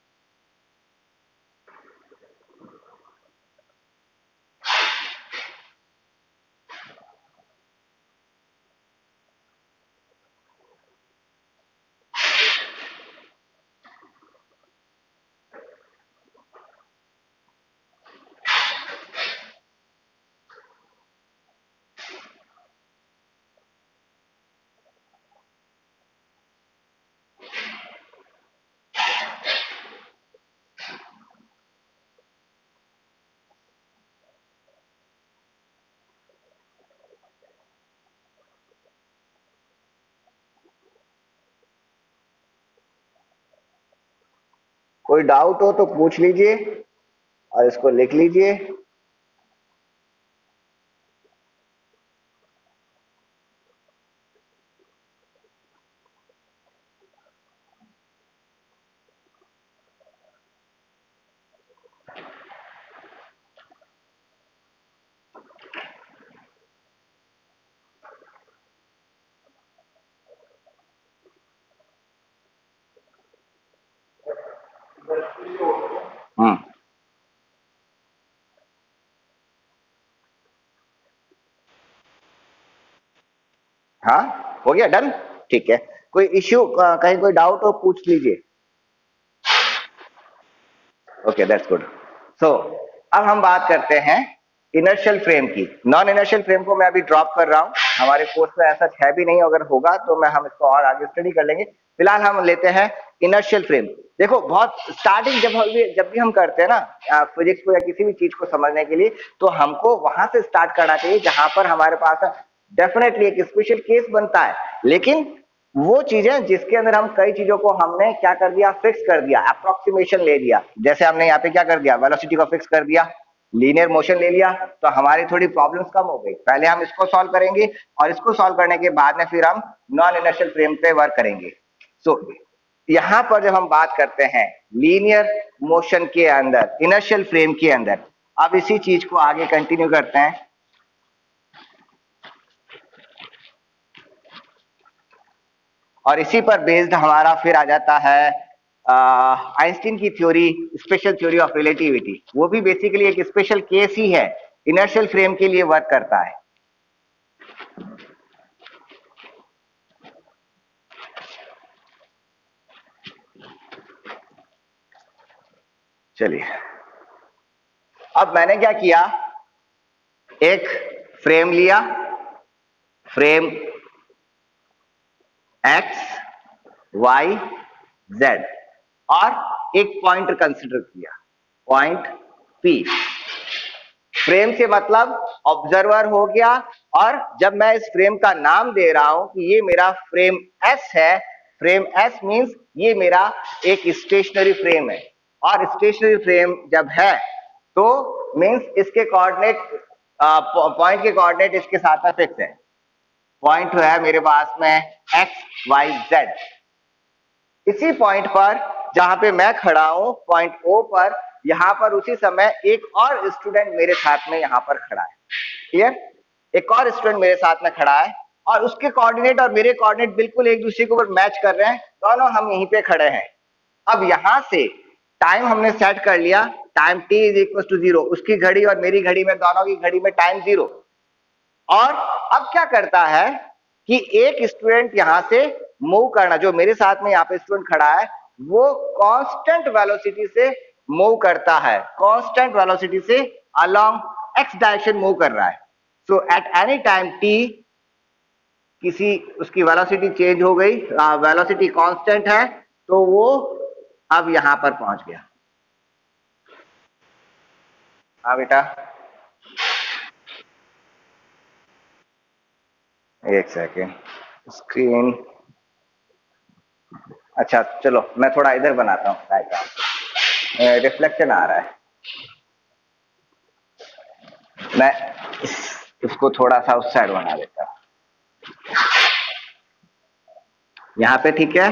कोई डाउट हो तो पूछ लीजिए और इसको लिख लीजिए। हाँ, हो गया, डन, ठीक है। कोई इश्यू, कहीं कोई डाउट हो पूछ लीजिए। Okay, that's good. सो अब हम बात करते हैं इनर्शियल फ्रेम की। नॉन इनर्शियल फ्रेम को मैं अभी ड्रॉप कर रहा हूं, हमारे कोर्स में ऐसा है भी नहीं, अगर होगा तो हम इसको और आगे स्टडी कर लेंगे। फिलहाल हम लेते हैं इनर्शियल फ्रेम। देखो, बहुत स्टार्टिंग जब भी हम करते हैं ना फिजिक्स को या किसी भी चीज को समझने के लिए, तो हमको वहां से स्टार्ट करना चाहिए जहां पर हमारे पास डेफिनेटली एक स्पेशल केस बनता है, लेकिन वो चीजें जिसके अंदर हम कई चीजों को हमने क्या कर दिया, फिक्स कर दिया, अप्रोक्सीमेशन ले लिया। जैसे हमने यहाँ पे क्या कर दिया, वेलोसिटी को फिक्स कर दिया, लीनियर मोशन ले लिया, तो हमारी थोड़ी प्रॉब्लम्स कम हो गई। पहले हम इसको सॉल्व करेंगे और इसको सॉल्व करने के बाद में फिर हम नॉन इनर्शियल फ्रेम पे वर्क करेंगे। सो यहां पर जब हम बात करते हैं लीनियर मोशन के अंदर, इनर्शियल फ्रेम के अंदर, अब इसी चीज को आगे कंटिन्यू करते हैं। और इसी पर बेस्ड हमारा फिर आ जाता है आइंस्टीन की theory, special theory of relativity. वो भी बेसिकली एक स्पेशल केस ही है, इनर्शियल फ्रेम के लिए वर्क करता है। चलिए, अब मैंने क्या किया, एक फ्रेम लिया, फ्रेम एक्स वाई जेड, और एक पॉइंट कंसिडर किया, पॉइंट पी। फ्रेम से मतलब ऑब्जर्वर हो गया, और जब मैं इस फ्रेम का नाम दे रहा हूं कि ये मेरा फ्रेम एस है, फ्रेम एस मींस ये मेरा एक स्टेशनरी फ्रेम है, और स्टेशनरी फ्रेम जब है तो मींस इसके कोऑर्डिनेट, पॉइंट के कोऑर्डिनेट इसके साथ में फिक्स है। पॉइंट है मेरे पास में एक्स वाई जेड। इसी पॉइंट पर जहां पे मैं खड़ा हूं, पॉइंट ओ पर, यहां पर उसी समय एक और स्टूडेंट मेरे साथ में यहां पर खड़ा है। क्लियर? एक और स्टूडेंट मेरे साथ में खड़ा है, और उसके कोऑर्डिनेट और मेरे कोऑर्डिनेट बिल्कुल एक दूसरे के ऊपर मैच कर रहे हैं, दोनों हम यहीं पे खड़े हैं। अब यहां से टाइम हमने सेट कर लिया, time t is equal to 0, उसकी घड़ी और मेरी घड़ी में, दोनों की घड़ी में टाइम 0। और अब क्या करता है कि एक स्टूडेंट यहां से मूव करना, जो मेरे साथ में यहाँ पे स्टूडेंट खड़ा है, वो कांस्टेंट वेलोसिटी से मूव करता है, कांस्टेंट वेलोसिटी से अलोंग एक्स डायरेक्शन मूव कर रहा है। सो एट एनी टाइम t, किसी उसकी वेलोसिटी चेंज हो गई, वेलोसिटी कांस्टेंट है, तो वो अब यहां पर पहुंच गया। हाँ बेटा, एक सेकेंड, स्क्रीन, अच्छा चलो मैं थोड़ा इधर बनाता हूँ डायग्राम, रिफ्लेक्शन आ रहा है, मैं उसको थोड़ा सा उस साइड बना देता हूँ। यहाँ पे ठीक है,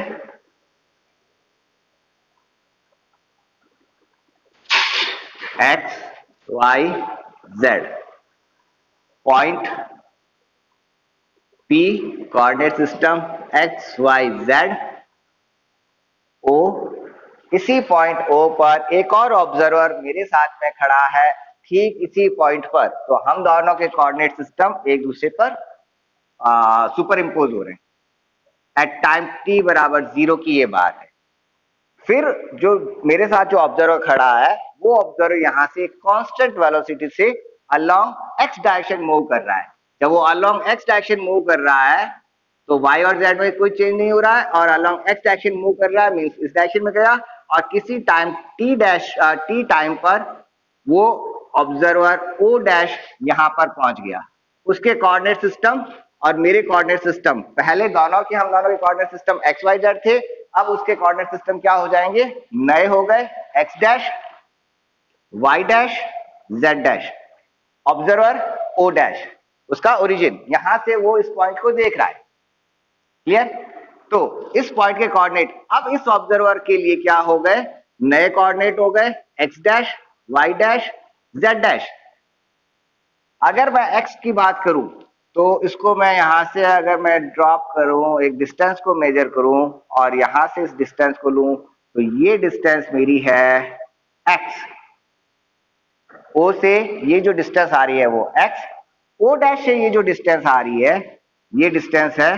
x y z, point p, coordinate system x y z, o. इसी पॉइंट ओ पर एक और ऑब्जर्वर मेरे साथ में खड़ा है, ठीक इसी पॉइंट पर, तो हम दोनों के कोऑर्डिनेट सिस्टम एक दूसरे पर सुपर इम्पोज हो रहे हैं एट टाइम t बराबर 0 की ये बात है। फिर जो मेरे साथ जो ऑब्जर्वर खड़ा है, वो ऑब्जर्वर यहां से कांस्टेंट वेलोसिटी से अलोंग एक्स डायरेक्शन मूव कर रहा है। जब वो अलोंग एक्स डायरेक्शन मूव कर रहा है तो y और z में कोई चेंज नहीं हो रहा है, और अलोंग एक्स डायरेक्शन मूव कर रहा है मींस इस डायरेक्शन में गया, और किसी टाइम t टाइम पर वो ऑब्जर्वर o डैश यहां पर पहुंच गया। उसके कोऑर्डिनेट सिस्टम और मेरे कोऑर्डिनेट सिस्टम, पहले दोनों के, हम दोनों के coordinate system x y z थे, अब उसके कोऑर्डिनेट सिस्टम क्या हो जाएंगे, नए हो गए, x dash Y dash Z dash, observer O dash, उसका ओरिजिन, यहां से वो इस पॉइंट को देख रहा है। क्लियर? तो इस पॉइंट के कोऑर्डिनेट अब इस ऑब्जर्वर के लिए क्या हो गए, नए कोऑर्डिनेट हो गए, x dash Y dash Z dash. अगर मैं एक्स की बात करूं तो इसको मैं यहां से अगर मैं ड्रॉप करूं, एक डिस्टेंस को मेजर करूं और यहां से इस डिस्टेंस को लूं, तो ये डिस्टेंस मेरी है एक्स। ओ से ये जो डिस्टेंस आ रही है वो एक्स, ओ डैश से ये जो डिस्टेंस आ रही है ये डिस्टेंस है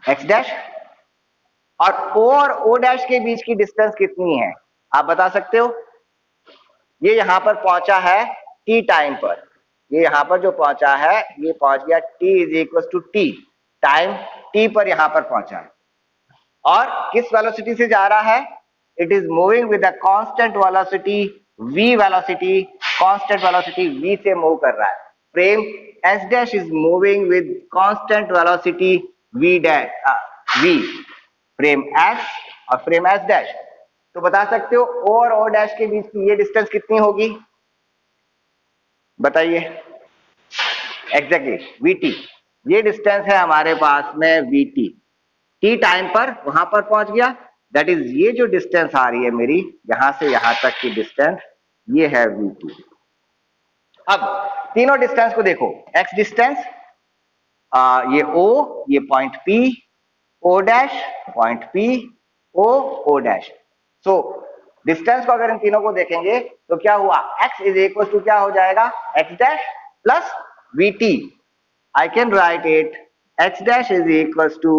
एक्स डैश, और ओ और ओ डैश के बीच की डिस्टेंस कितनी है आप बता सकते हो? ये यहां पर पहुंचा है टी टाइम पर, ये यहां पर जो पहुंचा है ये पहुंच गया t is equal to t, time t पर यहां पर पहुंचा है, और किस वेलोसिटी से जा रहा है, it is moving with the constant velocity v, velocity constant velocity v से मूव कर रहा है। Frame s dash is moving with constant velocity v dash v, frame s और फ्रेम s डैश। तो बता सकते हो o और o डैश के बीच की ये डिस्टेंस कितनी होगी, बताइए? एग्जैक्टली vt, ये डिस्टेंस है हमारे पास में vt, t टाइम पर वहां पर पहुंच गया, दैट इज ये जो डिस्टेंस आ रही है मेरी यहां से यहां तक की डिस्टेंस, ये है vt। अब तीनों डिस्टेंस को देखो, x डिस्टेंस, ये o, ये point p, o dash point p, o dash. So distance को अगर इन तीनों को देखेंगे तो क्या हुआ, x इज इक्वल टू क्या हो जाएगा, x dash plus vt। I can write it x dash is equal to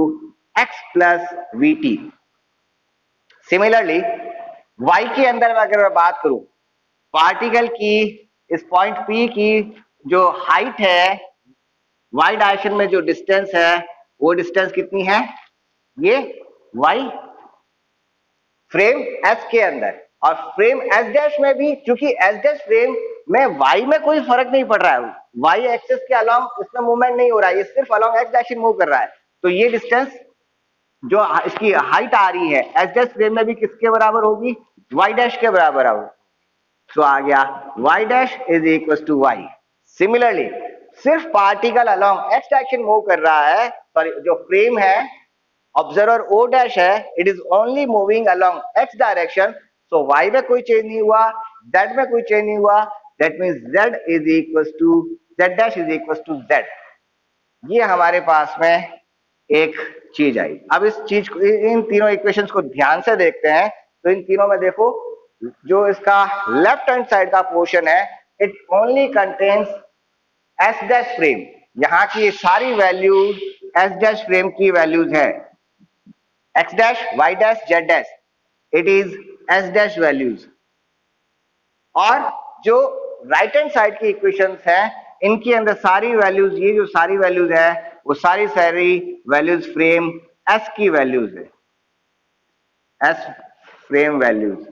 x plus vt। Similarly y के अंदर अगर मैं बात करूं, पार्टिकल की इस पॉइंट p की जो हाइट है, y डायरेक्शन में जो डिस्टेंस है वो डिस्टेंस कितनी है, ये वाई फ्रेम एस के अंदर, और फ्रेम एस डैश में भी, क्योंकि एस डैश फ्रेम में वाई में कोई फर्क नहीं पड़ रहा है, वाई एक्सिस के अलोंग इसमें मूवमेंट नहीं हो रहा है, ये सिर्फ अलोंग एक्स डैश ही मूव कर रहा है, तो ये डिस्टेंस जो इसकी हाइट आ रही है एस डैश फ्रेम में भी किसके बराबर होगी, वाई डैश के बराबर होगी। तो आ गया y dash is equal to y. Similarly सिर्फ particle along x direction move कर रहा है, सॉरी जो फ्रेम है ऑब्जर्वर o डैश है, it is only moving along x direction, so y में कोई चेंज नहीं हुआ, z में कोई चेंज नहीं हुआ, that means z is equal to z dash is equal to z। ये हमारे पास में एक चीज आई। अब इस चीज को, इन तीनों इक्वेशंस को ध्यान से देखते हैं, तो इन तीनों में देखो जो इसका लेफ्ट हैंड साइड का पोर्शन है, it only contains S dash frame, यहां की सारी वैल्यूज एस डैश फ्रेम की वैल्यूज है, x dash Y dash Z dash, it is S dash values. और जो राइट हैंड साइड की इक्वेशंस हैं, इनके अंदर सारी वैल्यूज, ये जो सारी वैल्यूज है वो सारी वैल्यूज फ्रेम एस की वैल्यूज है, S frame values.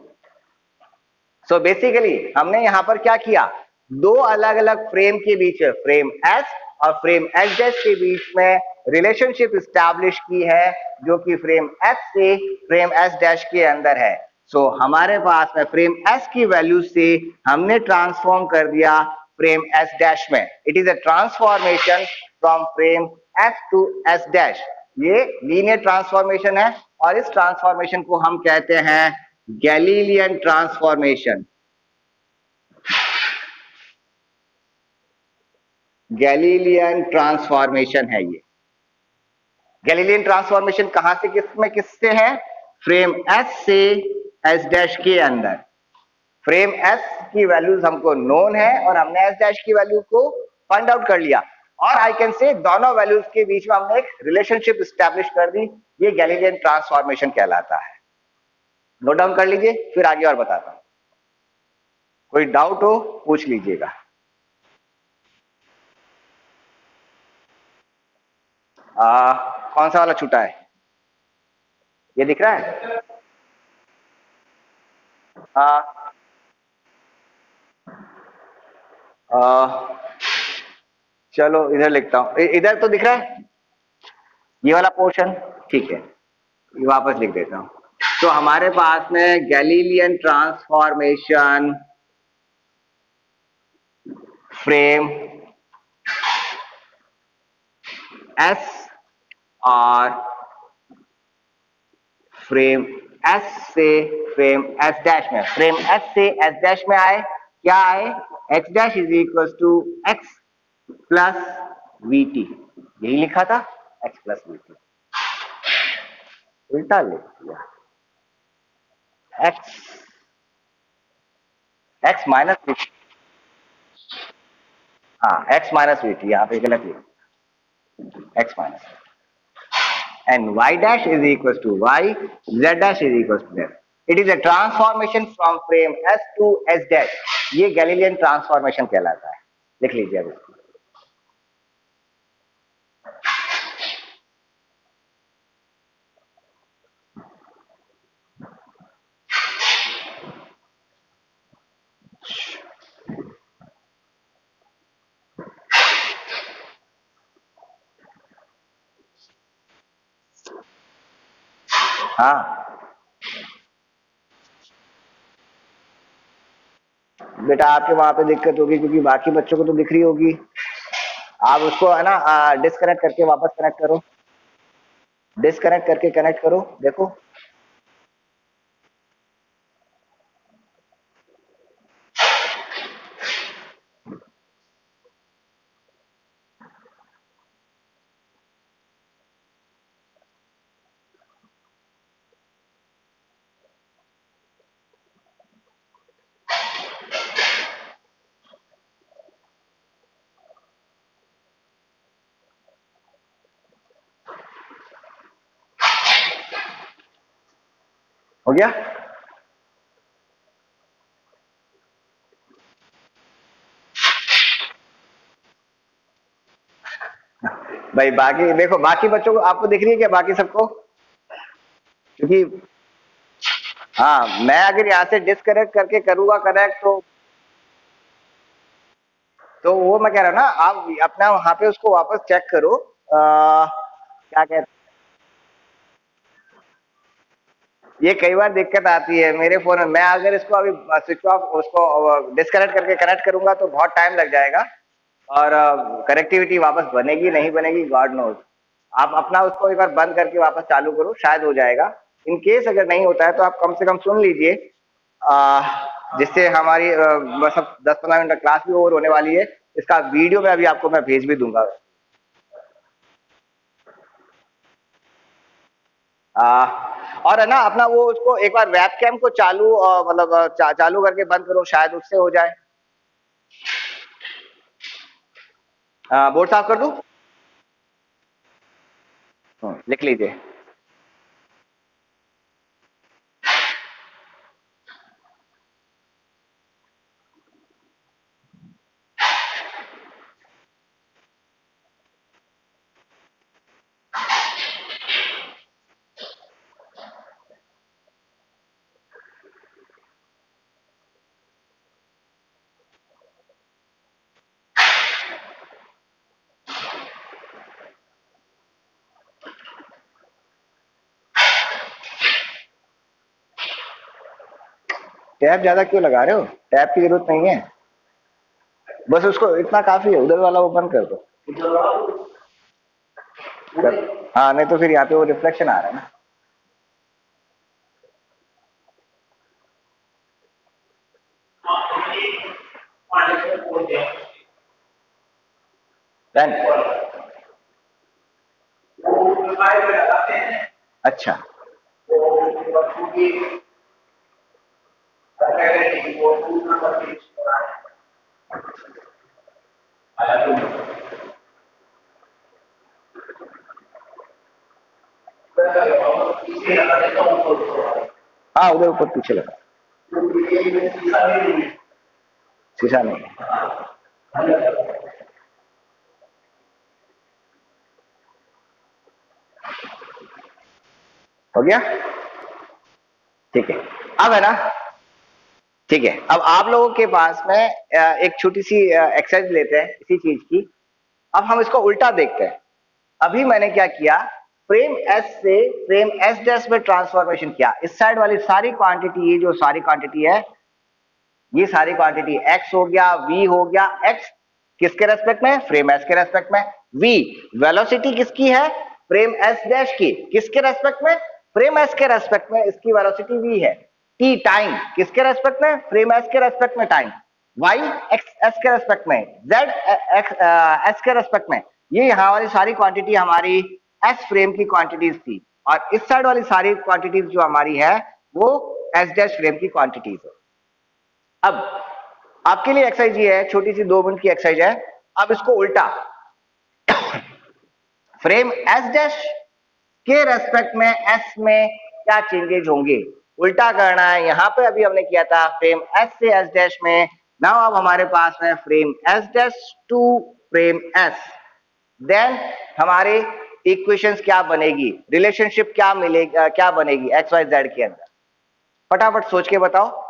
So basically हमने यहां पर क्या किया, दो अलग अलग फ्रेम के बीच, फ्रेम एस और फ्रेम एस डैश के बीच में रिलेशनशिप स्टैब्लिश की है, जो कि फ्रेम एस से फ्रेम एस डैश के अंदर है। सो हमारे पास में फ्रेम एस की वैल्यू से हमने ट्रांसफॉर्म कर दिया फ्रेम एस डैश में। It is a transformation from frame S to S dash, ये लीनियर ट्रांसफॉर्मेशन है, और इस ट्रांसफॉर्मेशन को हम कहते हैं गैलीलियन ट्रांसफॉर्मेशन। गैलीलियन ट्रांसफॉर्मेशन है ये। गैलीलियन ट्रांसफॉर्मेशन कहां से किससे है, फ्रेम एस से एस डैश के अंदर। फ्रेम एस की वैल्यूज हमको नोन है और हमने एस डैश की वैल्यू को फाइंड आउट कर लिया, और आई कैन से दोनों वैल्यूज के बीच में हमने एक रिलेशनशिप स्टैब्लिश कर दी, ये गैलीलियन ट्रांसफॉर्मेशन कहलाता है। नोट डाउन कर लीजिए, फिर आगे और बताता हूं, कोई डाउट हो पूछ लीजिएगा। कौन सा वाला छूटा है, ये दिख रहा है? आ, आ, चलो इधर लिखता हूं, इधर तो दिख रहा है ये वाला पोर्शन, ठीक है, ये वापस लिख देता हूं। तो हमारे पास में गैलीलियन ट्रांसफॉर्मेशन फ्रेम एस और फ्रेम एस से फ्रेम एस डैश में, फ्रेम एस से एस डैश में आए, क्या आए, x dash is equal to x plus v t, यही लिखा था, एक्स प्लस वी टी, उल्टा लिख दिया, x x minus v T, हाँ एक्स माइनस वी टी, यहाँ पे गलत लिखा, x minus, and y dash is equals to y, z dash is equals to z. It is a transformation from frame S to S dash. ये Galilean transformation कहलाता है, लिख लीजिए अब इसको। हाँ बेटा, आपके वहां पे दिक्कत होगी क्योंकि बाकी बच्चों को तो दिख रही होगी, आप उसको है ना डिस्कनेक्ट करके वापस कनेक्ट करो, डिस्कनेक्ट करके कनेक्ट करो, देखो। हो गया? भाई बाकी देखो, बाकी बच्चों को आपको दिख रही है क्या, बाकी सबको? क्योंकि हाँ, मैं अगर यहाँ से डिस्कनेक्ट करके करूंगा कनेक्ट तो वो मैं कह रहा हूँ ना, आप अपना वहां पे उसको वापस चेक करो। क्या कहते, ये कई बार दिक्कत आती है मेरे फोन में। मैं अगर इसको अभी स्विच ऑफ उसको डिस्कनेक्ट करके कनेक्ट करूंगा तो बहुत टाइम लग जाएगा, और कनेक्टिविटी वापस बनेगी नहीं बनेगी गॉड नोज। आप अपना उसको एक बार बंद करके वापस चालू करो, शायद हो जाएगा। इन केस अगर नहीं होता है तो आप कम से कम सुन लीजिए, जिससे हमारी बस अब 10-15 मिनट क्लास भी ओवर होने वाली है। इसका वीडियो में अभी आपको मैं भेज भी दूंगा। और है ना, अपना वो उसको एक बार वेब कैम को चालू मतलब चालू करके बंद करो, शायद उससे हो जाए। बोर्ड साफ कर दूं? लिख लीजिए। टैब ज्यादा क्यों लगा रहे हो? टैब की जरूरत नहीं है, बस उसको इतना काफी है, उधर वाला वो बंद कर दो। हाँ, नहीं तो फिर यहाँ पे वो रिफ्लेक्शन आ रहा है ना। डन। अच्छा। हाँ, उधर ऊपर पीछे लगा, शीशा नहीं है। हो गया? ठीक है। अब है ना, ठीक है, अब आप लोगों के पास में एक छोटी सी एक्सरसाइज लेते हैं इसी चीज की। अब हम इसको उल्टा देखते हैं। अभी मैंने क्या किया, फ्रेम एस से फ्रेम एस डैश में ट्रांसफॉर्मेशन किया। इस साइड वाली सारी क्वांटिटी, ये जो सारी क्वांटिटी है, ये सारी क्वांटिटी एक्स हो गया, वी हो गया। एक्स किसके रेस्पेक्ट में? फ्रेम एस के रेस्पेक्ट में। वी वेलोसिटी किसकी है? फ्रेम एस डैश की। किसके रेस्पेक्ट में? फ्रेम एस के रेस्पेक्ट में इसकी वेलोसिटी वी है। टी टाइम किसके रेस्पेक्ट में? फ्रेम एस के रेस्पेक्ट में टाइम। वाई एक्स एस के रेस्पेक्ट में, जेड एक्स एस के रेस्पेक्ट में। ये यहाँ वाली सारी क्वांटिटी हमारी एस फ्रेम की क्वांटिटीज थी, और इस साइड वाली सारी क्वांटिटीज जो हमारी है वो एस डैश फ्रेम की क्वांटिटीज है। अब आपके लिए एक्सरसाइज ये है, छोटी सी 2 मिनट की एक्सरसाइज है। अब इसको उल्टा, फ्रेम एस डैश के रेस्पेक्ट में एस में क्या चेंजेज होंगे, उल्टा करना है। यहां पे अभी हमने किया था फ्रेम एस से एस डैश में। नाउ अब हमारे पास है frame S dash to frame S. Then हमारे इक्वेशंस क्या बनेगी, रिलेशनशिप क्या मिलेगा, क्या बनेगी एक्स वाई जेड के अंदर? फटाफट सोच के बताओ।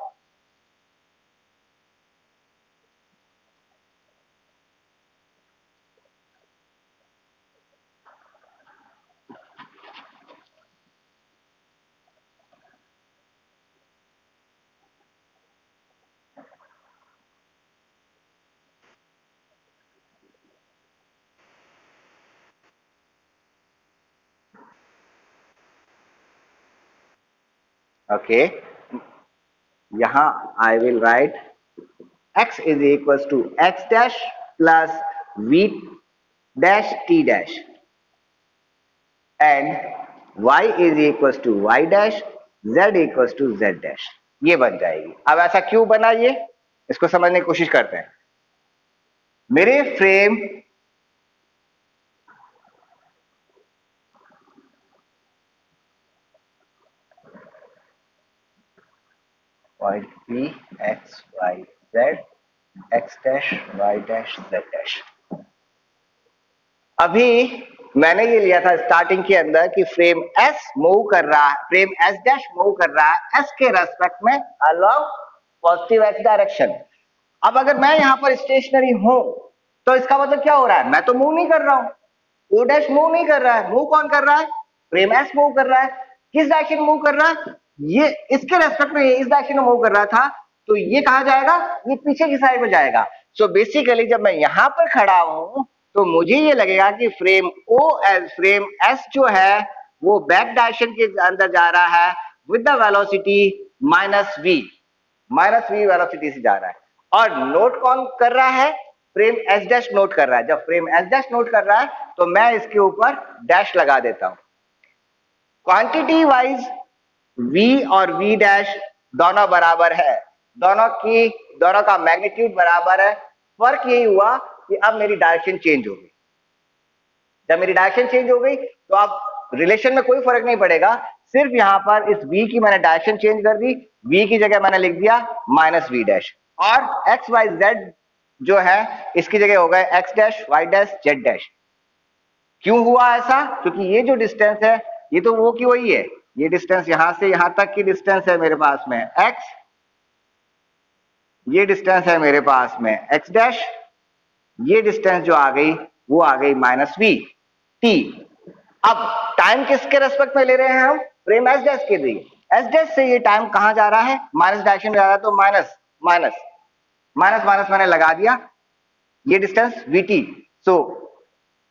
ओके, यहां I will write x is equals to x dash plus v dash t dash, and y is equals to y dash, z equals to z dash। ये बन जाएगी। अब ऐसा क्यों बना, ये इसको समझने की कोशिश करते हैं। मेरे frame point p x y z x dash y dash z dash। अभी मैंने ये लिया था स्टार्टिंग के अंदर कि फ्रेम एस मूव कर रहा है, फ्रेम एस डैश मूव कर रहा है एस के रेस्पेक्ट में अलोंग पॉजिटिव एक्स डायरेक्शन। अब अगर मैं यहां पर स्टेशनरी हूं तो इसका मतलब क्या हो रहा है, मैं तो मूव नहीं कर रहा हूं, ओ डैश मूव नहीं कर रहा है, मूव कौन कर रहा है, फ्रेम एस मूव कर रहा है। किस डायरेक्शन में मूव कर रहा है, ये इसके रेस्पेक्ट में ये इस डायरेक्शन में मूव कर रहा था, तो ये कहां जाएगा, ये पीछे की साइड में जाएगा। सो बेसिकली जब मैं यहां पर खड़ा हूं तो मुझे ये लगेगा कि फ्रेम एस जो है वो बैक डायरेक्शन के अंदर जा रहा है with the velocity minus v velocity से जा रहा है। और नोट कौन कर रहा है, फ्रेम एस डैश नोट कर रहा है। जब फ्रेम एस डैश नोट कर रहा है तो मैं इसके ऊपर डैश लगा देता हूं। क्वांटिटी वाइज v और v डैश दोनों बराबर है, दोनों का मैग्नीट्यूड बराबर है। फर्क यही हुआ कि अब मेरी डायरेक्शन चेंज हो गई। जब मेरी डायरेक्शन चेंज हो गई तो अब रिलेशन में कोई फर्क नहीं पड़ेगा, सिर्फ यहां पर इस v की मैंने डायरेक्शन चेंज कर दी, v की जगह मैंने लिख दिया माइनस वी डैश, और एक्स वाई जेड जो है इसकी जगह हो गए x dash Y dash Z dash. क्यों हुआ ऐसा, क्योंकि ये जो डिस्टेंस है ये तो वो की वही है, ये डिस्टेंस यहां से यहां तक की डिस्टेंस है मेरे पास में x, ये डिस्टेंस है मेरे पास में x डैश, ये डिस्टेंस जो आ गई वो आ गई माइनस वी टी। अब टाइम किसके रेस्पेक्ट में ले रहे हैं हम, फ्रेम एस डैश के लिए। एस डैश से ये टाइम कहां जा रहा है, माइनस डायरेक्शन में जा रहा है, तो माइनस माइनस माइनस माइनस मैंने लगा दिया, ये distance v t. So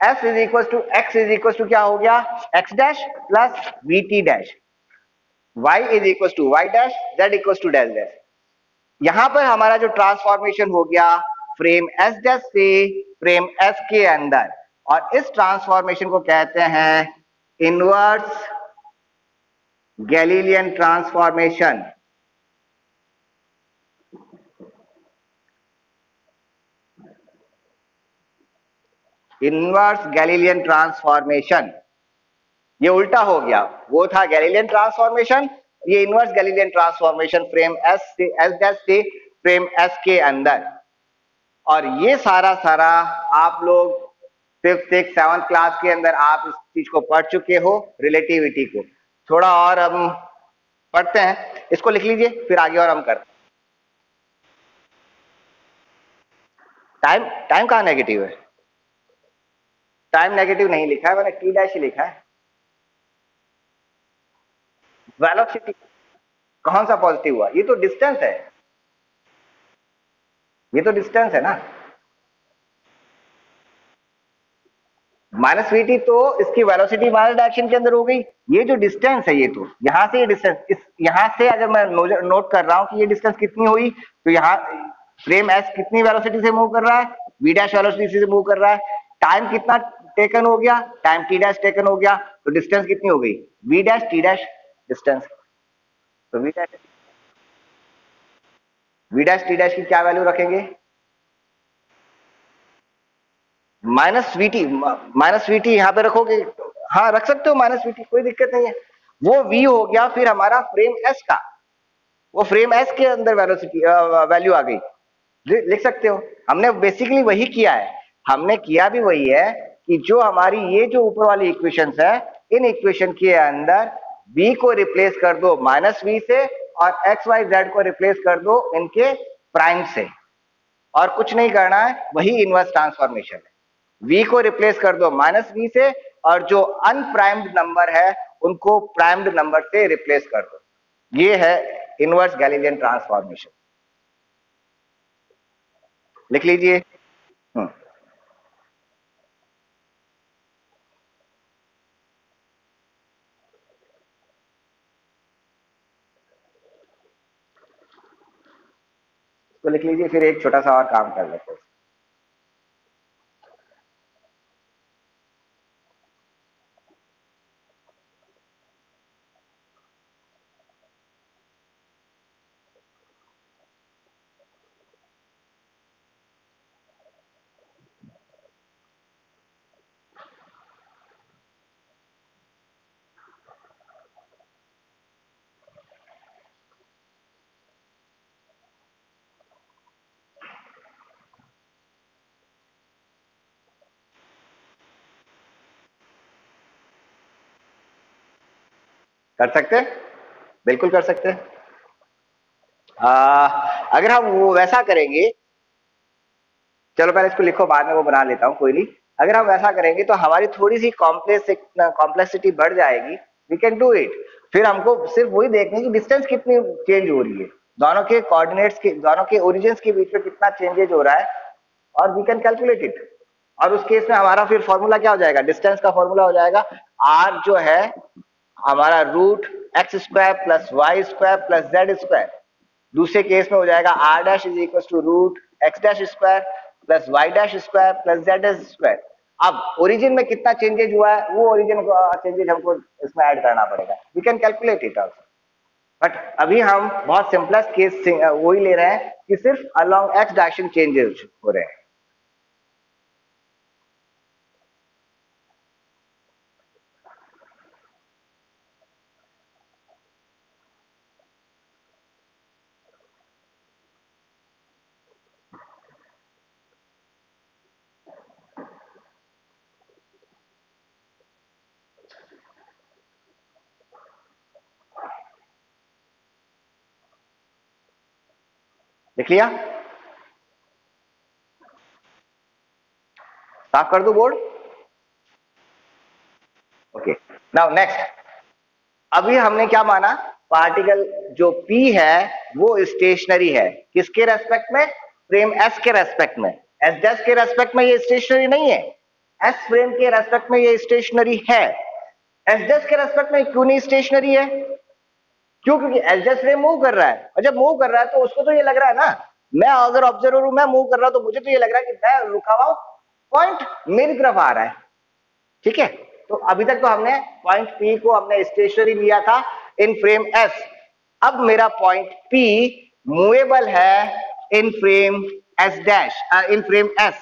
S is equal to x is equal to क्या हो गया, x dash plus v t dash, y is equal to y dash, z equal to dash dash. यहां पर हमारा जो ट्रांसफॉर्मेशन हो गया फ्रेम एस डैश से फ्रेम एस के अंदर, और इस ट्रांसफॉर्मेशन को कहते हैं inverse Galilean transformation. Inverse Galilean transformation, ये उल्टा हो गया, वो था गैलीलियन ट्रांसफॉर्मेशन, ये inverse Galilean transformation frame S से एस डैश से फ्रेम एस के अंदर। और ये सारा सारा आप लोग फिफ्थ सिक्स सेवंथ क्लास के अंदर आप इस चीज को पढ़ चुके हो, रिलेटिविटी को। थोड़ा और हम पढ़ते हैं, इसको लिख लीजिए फिर आगे और हम करते हैं। टाइम टाइम कहाँ नेगेटिव है, टाइम नेगेटिव नहीं लिखा है मैंने, टी डैश ही लिखा है। वेलोसिटी कौन सा पॉजिटिव हुआ, ये तो डिस्टेंस है, ये तो डिस्टेंस है ना। माइनस वीटी तो इसकी वेलोसिटी माइनस डायरेक्शन के अंदर हो गई, ये जो डिस्टेंस है ये तो यहां से ये डिस्टेंस, इस यहां से अगर मैं नोट कर रहा हूं कि ये डिस्टेंस कितनी हुई, तो यहाँ फ्रेम एस कितनी वेलोसिटी से मूव कर रहा है, वी डैश वेलोसिटी से मूव कर रहा है। टाइम कितना टेकन हो गया, टाइम टी डैश टेकन हो गया, तो डिस्टेंस कितनी हो गई, v dash t dash distance. तो वी डैश टी डैश की क्या वैल्यू रखेंगे, माइनस वीटी यहाँ पे रखोगे, हाँ रख सकते हो माइनस वीटी, कोई दिक्कत नहीं है। वो वी हो गया फिर हमारा फ्रेम एस का, वो फ्रेम एस के अंदर वेलोसिटी वैल्यू आ गई, लिख सकते हो। हमने बेसिकली वही किया है, हमने किया भी वही है कि जो हमारी ये जो ऊपर वाली इक्वेशंस है, इन इक्वेशन के अंदर v को रिप्लेस कर दो माइनस वी से, और एक्स वाई जेड को रिप्लेस कर दो इनके प्राइम से, और कुछ नहीं करना है, वही इनवर्स ट्रांसफॉर्मेशन है। v को रिप्लेस कर दो माइनस वी से, और जो अनप्राइम्ड नंबर है उनको प्राइम्ड नंबर से रिप्लेस कर दो, ये है इनवर्स गैलीलियन ट्रांसफॉर्मेशन। लिख लीजिए। तो लिख लीजिए, फिर एक छोटा सा और काम कर लेते हैं। कर सकते हैं, बिल्कुल कर सकते हैं। अगर हम वो वैसा करेंगे, चलो पहले इसको लिखो, बाद में वो बना लेता हूँ, कोई नहीं। अगर हम वैसा करेंगे तो हमारी थोड़ी सी कॉम्प्लेक्सिटी बढ़ जाएगी। We can do it. फिर हमको सिर्फ वही देखना है कि डिस्टेंस कितनी चेंज हो रही है, दोनों के कोऑर्डिनेट्स के, दोनों के ओरिजिन्स के बीच में कितना चेंजेज हो रहा है, और वी कैन कैलकुलेट इट। और उस केस में हमारा फिर फॉर्मूला क्या हो जाएगा, डिस्टेंस का फॉर्मूला हो जाएगा आर जो है हमारा root x square plus y square plus z square. दूसरे केस में हो जाएगा r dash is equal to root x dash square plus y dash square plus z square. अब ओरिजिन में कितना चेंजेज हुआ है, वो ओरिजिन चेंजेज हमको इसमें ऐड करना पड़ेगा। We can calculate it also, but अभी हम बहुत सिंपलेस्ट केस वही ले रहे हैं कि सिर्फ अलोंग एक्स डायरेक्शन चेंजेस हो रहे हैं। लिख लिया, साफ कर दो बोर्ड। ओके, नाउ नेक्स्ट, अभी हमने क्या माना, पार्टिकल जो P है वो स्टेशनरी है, किसके रेस्पेक्ट में, फ्रेम S के रेस्पेक्ट में। S डैश के रेस्पेक्ट में ये स्टेशनरी नहीं है, S फ्रेम के रेस्पेक्ट में ये स्टेशनरी है। S डैश के रेस्पेक्ट में क्यों नहीं स्टेशनरी है, क्यों, क्योंकि S डैश फ्रेम मूव कर रहा है, और जब मूव कर रहा है तो उसको तो ये लग रहा है ना, मैं अगर ऑब्जर्वर हूं, मैं मूव कर रहा हूं, तो मुझे तो ये लग रहा है कि मैं रुका हुआ, पॉइंट मेरी तरफ आ रहा है। ठीक है, तो अभी तक तो हमने पॉइंट P को हमने स्टेशनरी लिया था इन फ्रेम S। अब मेरा पॉइंट P मूवेबल है इन फ्रेम S डैश, इन फ्रेम S।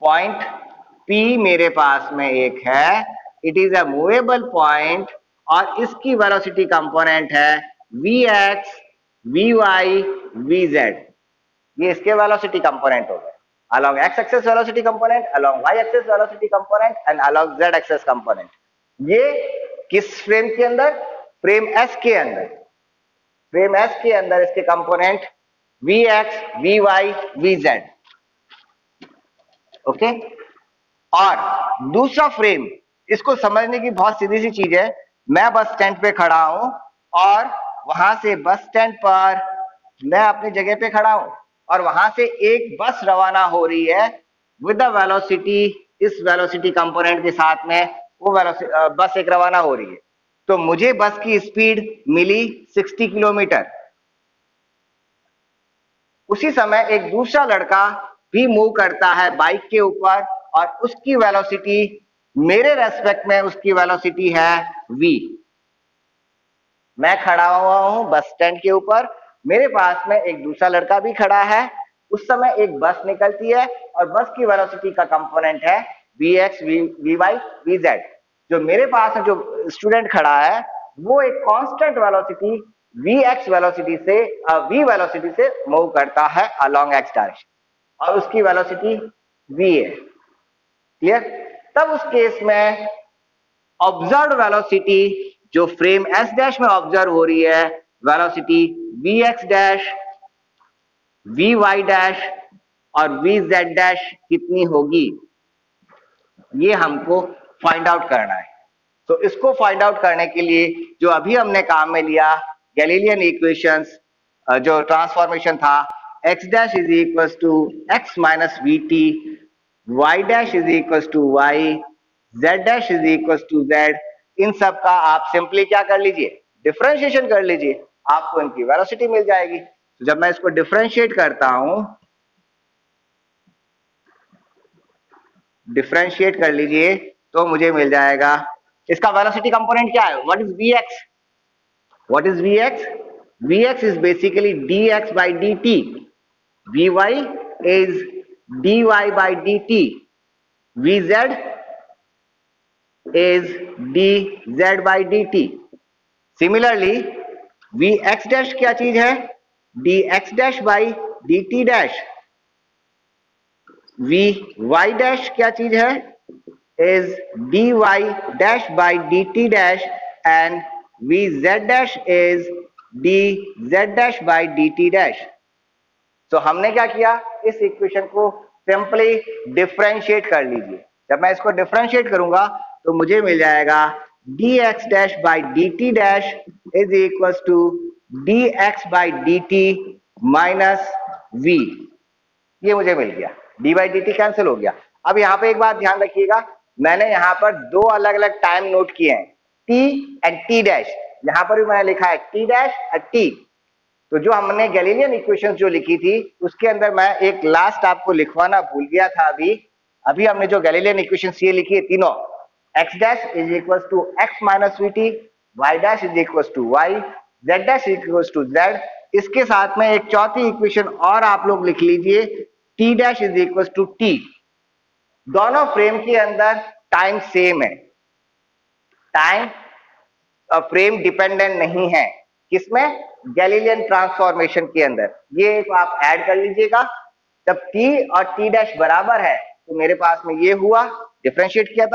पॉइंट P मेरे पास में एक है, it is a movable point, और इसकी वेलोसिटी कंपोनेंट है Vx, Vy, Vz। ये इसके वेलोसिटी कंपोनेंट हो गए, along x axis velocity component, along y axis velocity component and along z axis component। ये किस फ्रेम के अंदर, फ्रेम S के अंदर, फ्रेम S के अंदर इसके component Vx, Vy, Vz। Okay, और दूसरा फ्रेम, इसको समझने की बहुत सीधी सी चीज है, मैं बस स्टैंड पे खड़ा हूं, और वहां से बस स्टैंड पर मैं अपनी जगह पे खड़ा हूं, और वहां से एक बस रवाना हो रही है विद द वेलोसिटी, इस वेलोसिटी कंपोनेंट के साथ में वो बस एक रवाना हो रही है। तो मुझे बस की स्पीड मिली 60 किलोमीटर। उसी समय एक दूसरा लड़का भी मूव करता है बाइक के ऊपर, और उसकी वेलोसिटी मेरे रेस्पेक्ट में, उसकी वेलोसिटी है v। मैं खड़ा हुआ हूं बस स्टैंड के ऊपर, मेरे पास में एक दूसरा लड़का भी खड़ा है, उस समय एक बस निकलती है, और बस की वेलोसिटी का कंपोनेंट है Vx, Vy, Vz। जो मेरे पास जो स्टूडेंट खड़ा है वो एक कांस्टेंट वेलोसिटी Vx वेलोसिटी से, V वेलोसिटी से मूव करता है अलोंग x डायरेक्शन, और उसकी वेलोसिटी v है। क्लियर? तब उस केस में ऑब्जर्व वेलोसिटी जो फ्रेम S डैश में ऑब्जर्व हो रही है, velocity Vx dash, Vy dash और Vz डैश कितनी होगी, ये हमको फाइंड आउट करना है। तो इसको फाइंड आउट करने के लिए जो अभी हमने काम में लिया, गैलीलियन इक्वेशंस, जो ट्रांसफॉर्मेशन था, x dash is equal to x minus vt, y dash is equal to y, z dash is equal to z, इन सब का आप सिंपली क्या कर लीजिए, डिफरेंशिएशन कर लीजिए, आपको इनकी वेलोसिटी मिल जाएगी। तो जब मैं इसको डिफरेंशिएट करता हूं, डिफरेंशिएट कर लीजिए, तो मुझे मिल जाएगा, इसका वेलोसिटी कंपोनेंट क्या है, what is Vx, what is Vx, Vx is basically dx by dt, Vy is dy by dt, Vz is dz by dt। Similarly Vx dash क्या चीज है, dx dash by dt dash. Vy dash क्या चीज है, is dy dash by dt dash and vz dash is dz dash by dt dash. तो हमने क्या किया, इस इक्वेशन को सिंपली डिफरेंशिएट कर लीजिए. जब मैं इसको डिफरेंशिएट करूंगा तो मुझे मिल जाएगा dx dash by dt dash is equal to dx by dt minus v. ये मुझे मिल गया, d by d t cancel हो गया. अब यहाँ पे एक बात ध्यान रखिएगा, मैंने यहाँ पर दो अलग अलग टाइम नोट किए हैं, t एंड t डैश. यहाँ पर भी मैंने लिखा है t डैश और t. तो जो हमने गैलीलियन इक्वेशंस जो लिखी थी उसके अंदर मैं एक लास्ट आपको लिखवाना भूल गया था. अभी हमने जो गैलीलियन इक्वेशंस ये लिखी है तीनों, x dash is equal to x minus v t, y dash is equal to y, z dash is equal to z. इसके साथ में एक चौथी इक्वेशन और आप लोग लिख लीजिए, t dash is equal to t. दोनों फ्रेम के अंदर टाइम सेम है, टाइम फ्रेम डिपेंडेंट नहीं है. किसमें? गैलीलियन ट्रांसफॉर्मेशन के अंदर. ये एक आप ऐड कर लीजिएगा. जब t और t डैश बराबर है तो मेरे पास में ये हुआ, डिफरेंशिएट किया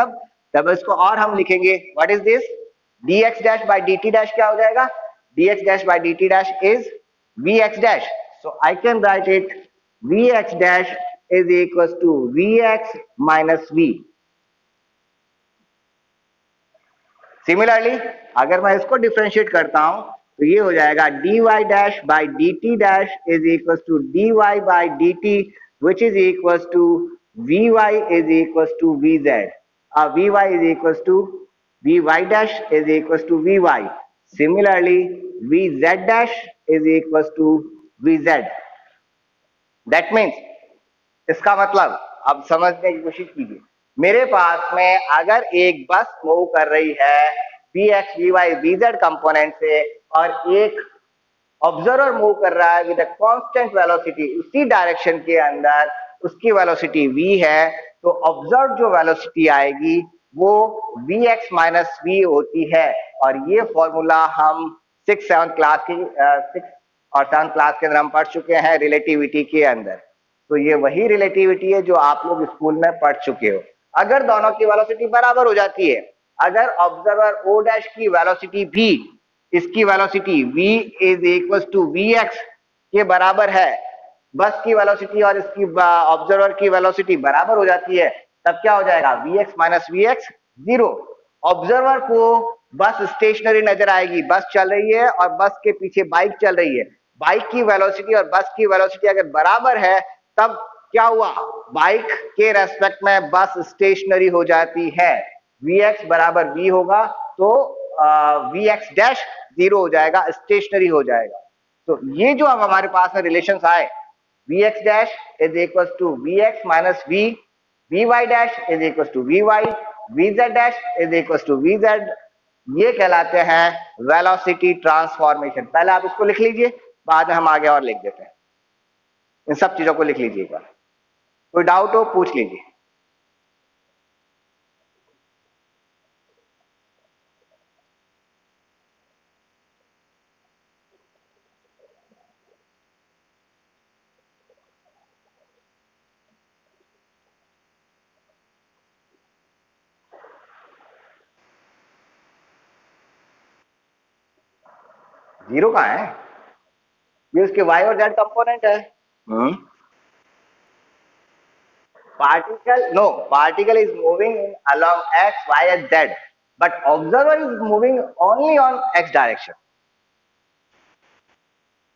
तब इसको और हम लिखेंगे. What is this? dx dash by dt dash क्या हो जाएगा? dx dash by dt dash is vx dash. So I can write it vx dash is equal to vx minus v. Similarly अगर मैं इसको डिफरेंशिएट करता हूं तो ये हो जाएगा dy dash by dt dash is equal to dy by dt which is equal to vy is equal to vz. vy is equal to vy dash is equal to vy. Similarly vz dash is equal to vz. That means, इसका मतलब अब समझने की कोशिश कीजिए. मेरे पास में अगर एक बस मूव कर रही है vx vy vz कंपोनेंट से और एक ऑब्जर्वर मूव कर रहा है विद अ कांस्टेंट वेलोसिटी उसी डायरेक्शन के अंदर, उसकी वेलोसिटी v है, तो ऑब्जर्व जो वेलोसिटी आएगी वो vx माइनस v होती है. और ये फॉर्मूला हम 6th क्लास के अंदर हम पढ़ चुके हैं रिलेटिविटी के अंदर. तो ये वही रिलेटिविटी है जो आप लोग स्कूल में पढ़ चुके हो. अगर दोनों की वेलोसिटी बराबर हो जाती है, अगर ऑब्जर्वर o डैश की वेलोसिटी v, इसकी velocity v is equal to vx के बराबर है, बस की वेलोसिटी और इसकी ऑब्जर्वर की वेलोसिटी बराबर हो जाती है, तब क्या हो जाएगा? vx minus vx 0. ऑब्जर्वर को बस स्टेशनरी नजर आएगी, बस चल रही है और बस के पीछे बाइक चल रही है. बाइक की वेलोसिटी और बस की वेलोसिटी अगर बराबर है तब क्या हुआ? बाइक के रेस्पेक्ट में बस स्टेशनरी हो जाती है. vx बराबर v होगा तो vx डैश 0 हो जाएगा, स्टेशनरी हो जाएगा. तो ये जो अब हमारे पास में रिलेशंस आए, vx dash is equal to vx minus v, vy dash is equal to vy, vz dash is equal to vz, ये कहलाते हैं वेलोसिटी ट्रांसफॉर्मेशन. पहले आप इसको लिख लीजिए, बाद में हम आगे और लिख देते हैं. इन सब चीजों को लिख लीजिएगा, कोई डाउट हो पूछ लीजिए. जीरो कहाँ है? ये उसके y और z कंपोनेंट है. Particle is moving along x, y and z, but observer is moving only on x direction.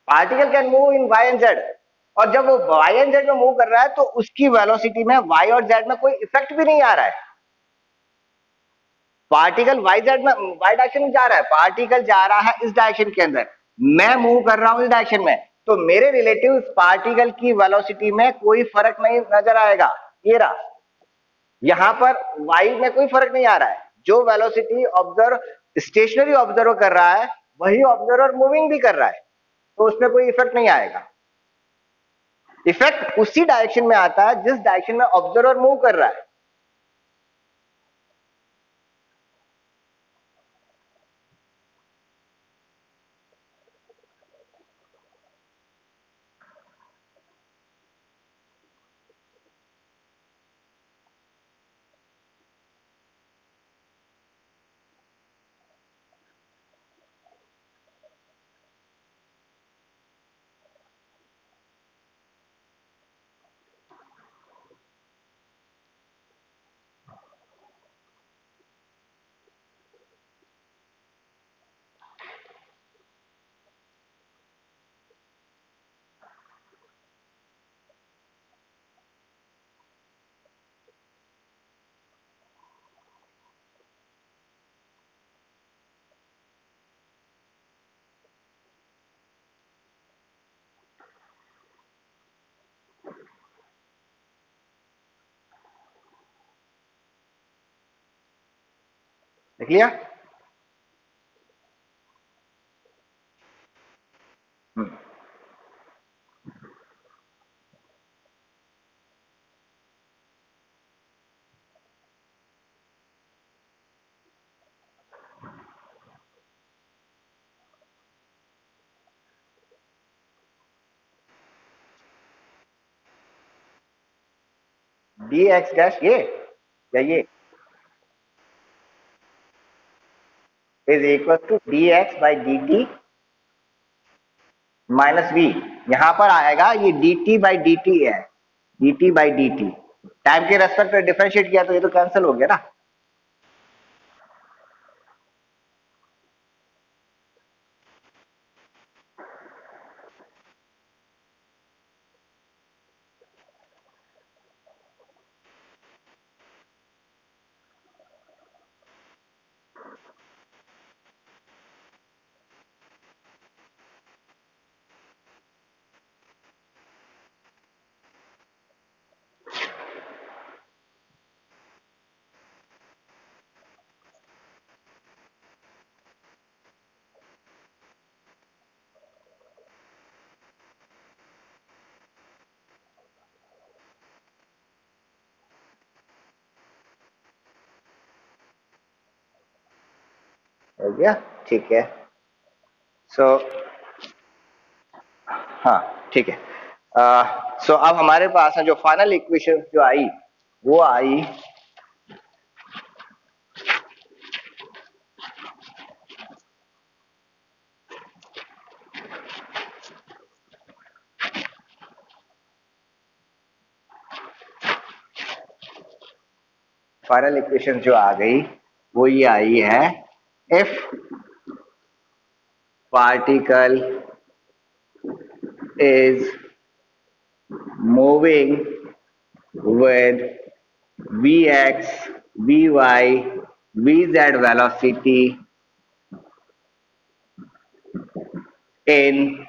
Particle can move in y and z, और जब वो y and z में मूव कर रहा है तो उसकी वेलोसिटी में y और z में कोई इफेक्ट भी नहीं आ रहा है. पार्टिकल y z में y डायरेक्शन में जा रहा है, पार्टिकल जा रहा है इस डायरेक्शन के अंदर, मैं मूव कर रहा हूं इस डायरेक्शन में, तो मेरे रिलेटिव पार्टिकल की वेलोसिटी में कोई फर्क नहीं नजर आएगा. ये रहा, यहां पर y में कोई फर्क नहीं आ रहा है. जो वेलोसिटी ऑब्जर्व स्टेशनरी ऑब्जर्व कर रहा है वही ऑब्जर्वर मूविंग भी कर रहा है, तो उसमें कोई इफेक्ट नहीं आएगा. इफेक्ट उसी डायरेक्शन में आता है जिस डायरेक्शन में ऑब्जर्वर मूव कर रहा है. देख लिया। डी एक्स डैश ये या ये is equal to d x by d t minus v. यहां पर आएगा ये d t by d t है, d t by d t. Time के रेस्पेक्ट में डिफरेंशिएट किया तो ये तो कैंसिल हो गया ना। हो गया, ठीक है। सो हाँ ठीक है। सो अब हमारे पास है जो फाइनल इक्वेशन जो आई वो आई फाइनल इक्वेशन जो आ गई वो ये आई है if particle is moving with vx, vy, vz velocity in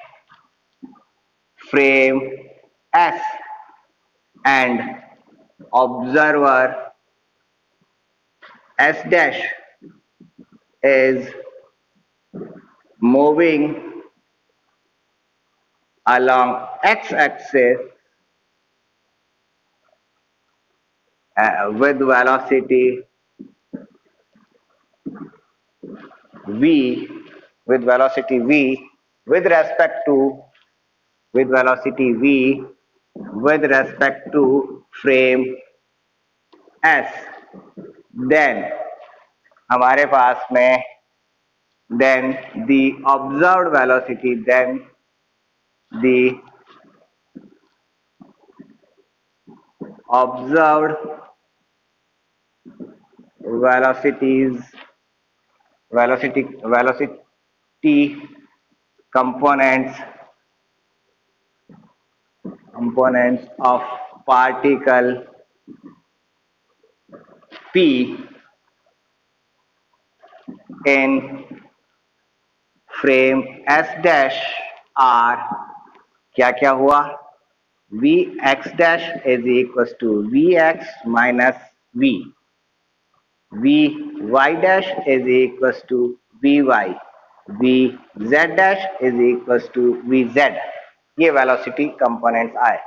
frame S and observer S dash is moving along x-axis with velocity v, with velocity v with respect to velocity v with respect to frame S, then हमारे पास में then the observed velocity, then the observed velocity components of particle P in frame S dash R क्या क्या हुआ, Vx dash is equals to Vx minus V, Vy dash is equals to Vy, Vz dash is equals to Vz। ये velocity components आए।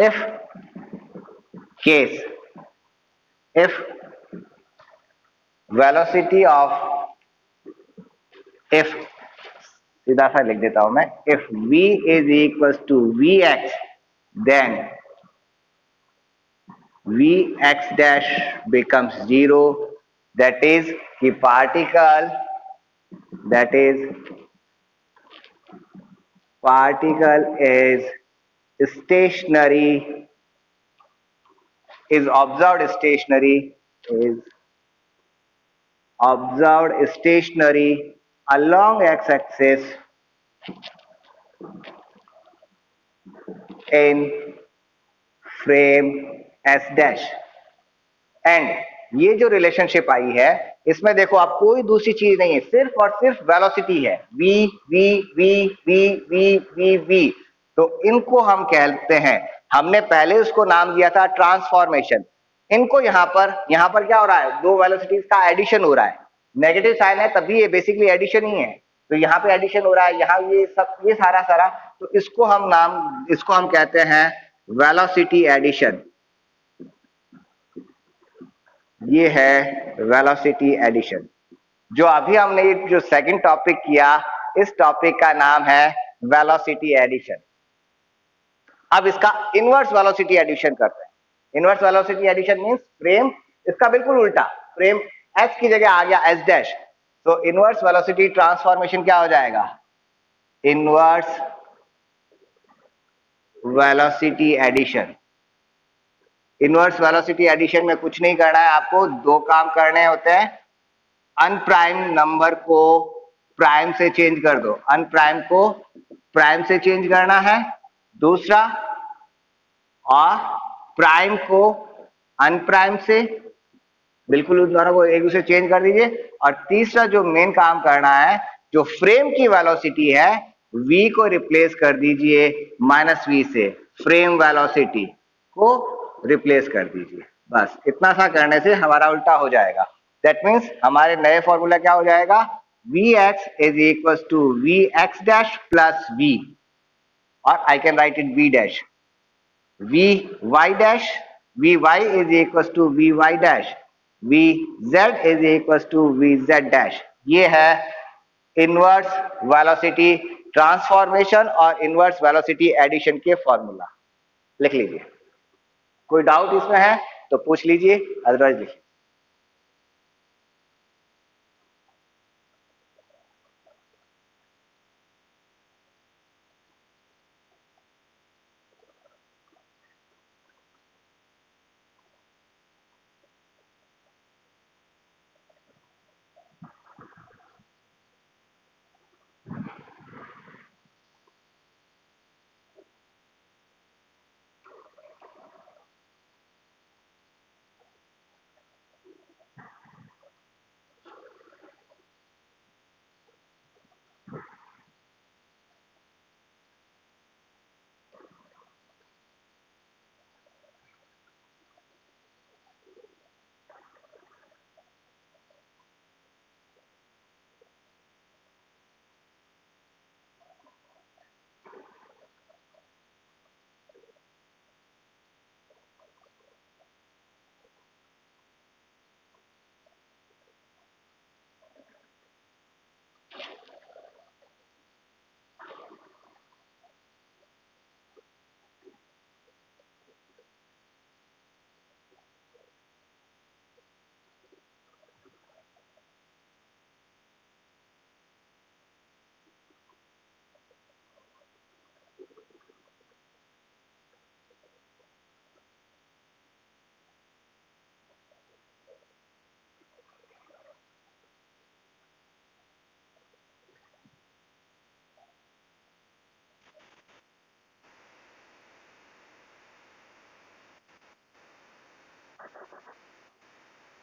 If case, if velocity of, if सीधा सा लिख देता हूं मैं, if v is equals to vx then vx dash becomes 0, that is the particle is stationary, is observed stationary along x-axis in frame S dash। And ये जो relationship I है इसमें देखो आप कोई दूसरी चीज नहीं है, सिर्फ और सिर्फ वेलोसिटी है, v v v v v v v। तो इनको हम कहते हैं, हमने पहले उसको नाम दिया था ट्रांसफॉर्मेशन। इनको यहाँ पर क्या हो रहा है, दो वेलोसिटीज का एडिशन हो रहा है, नेगेटिव साइन है तभी ये बेसिकली एडिशन ही है, तो यहाँ पे एडिशन हो रहा है, यहाँ ये सब ये सारा सारा, तो इसको हम कहते हैं वेलोसिटी एडिशन। ये है वेलोसिटी एडिशन। जो अभी हमने ये जो सेकंड टॉपिक किया, इस टॉपिक का नाम है वेलोसिटी एडिशन। अब इसका इनवर्स वेलोसिटी एडिशन करते हैं। Inverse velocity addition means frame इसका बिल्कुल उल्टा, फ्रेम एच की जगह आ गया एच डैश, तो इनवर्स वेलोसिटी ट्रांसफॉर्मेशन क्या हो जाएगा, inverse velocity addition. Inverse velocity addition में कुछ नहीं करना है, आपको दो काम करने होते हैं, अनप्राइम नंबर को प्राइम से चेंज कर दो, अनप्राइम को प्राइम से चेंज करना है, दूसरा और प्राइम को अनप्राइम से, बिल्कुल उन दोनों को एक दूसरे चेंज कर दीजिए, और तीसरा जो मेन काम करना है, जो फ्रेम की वेलोसिटी है v को रिप्लेस कर दीजिए -v से, फ्रेम वेलोसिटी को रिप्लेस कर दीजिए। बस इतना सा करने से हमारा उल्टा हो जाएगा। दैट मीन्स हमारे नए फॉर्मूला क्या हो जाएगा, vx is equal to vx dash plus v, और I can write it v dash, vy dash, vy is equal to vy dash, vz is equal to vz dash. ये है inverse velocity transformation और inverse velocity addition के formula. लिख लीजिए, कोई doubt इसमें है तो पूछ लीजिए, अदरवाइज लिखिए।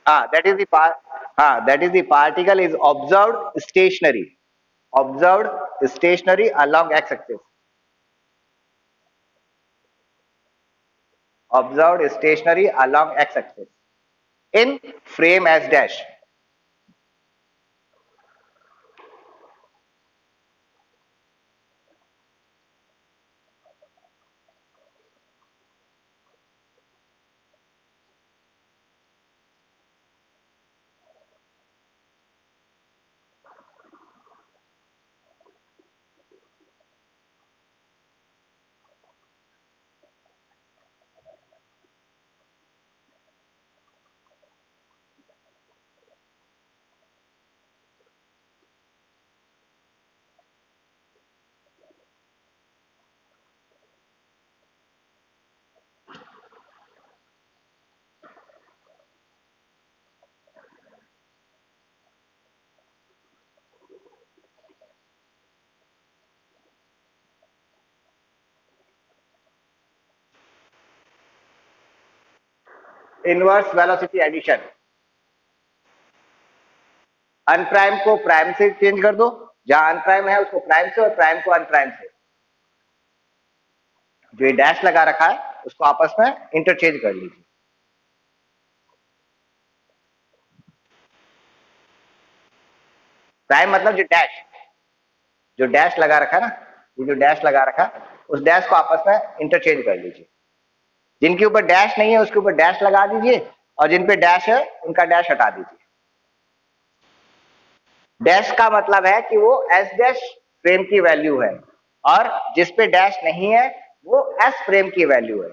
That is the part. That is the particle is observed stationary along x-axis. Observed stationary along x-axis in frame S dash. Inverse velocity addition, unprime को प्राइम से चेंज कर दो, जहां अनप्राइम है उसको प्राइम से और प्राइम को अनप्राइम से, जो ये डैश लगा रखा है उसको आपस में इंटरचेंज कर लीजिए। प्राइम मतलब जो डैश लगा रखा ना, ये जो डैश लगा रखा, उस डैश को आपस में इंटरचेंज कर लीजिए। जिनके ऊपर डैश नहीं है उसके ऊपर डैश लगा दीजिए, और जिन पे डैश है उनका डैश हटा दीजिए। डैश का मतलब है कि वो एस डैश फ्रेम की वैल्यू है, और जिस पे डैश नहीं है वो एस फ्रेम की वैल्यू है।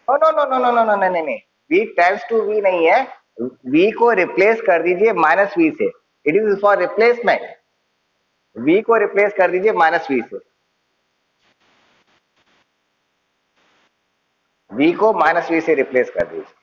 No no no no no no नहीं नहीं नहीं, v टेंस टू v नहीं है। v को रिप्लेस कर दीजिए माइनस v से। It is for replacement. v को रिप्लेस कर दीजिए माइनस v से। v को माइनस v से रिप्लेस कर दीजिए।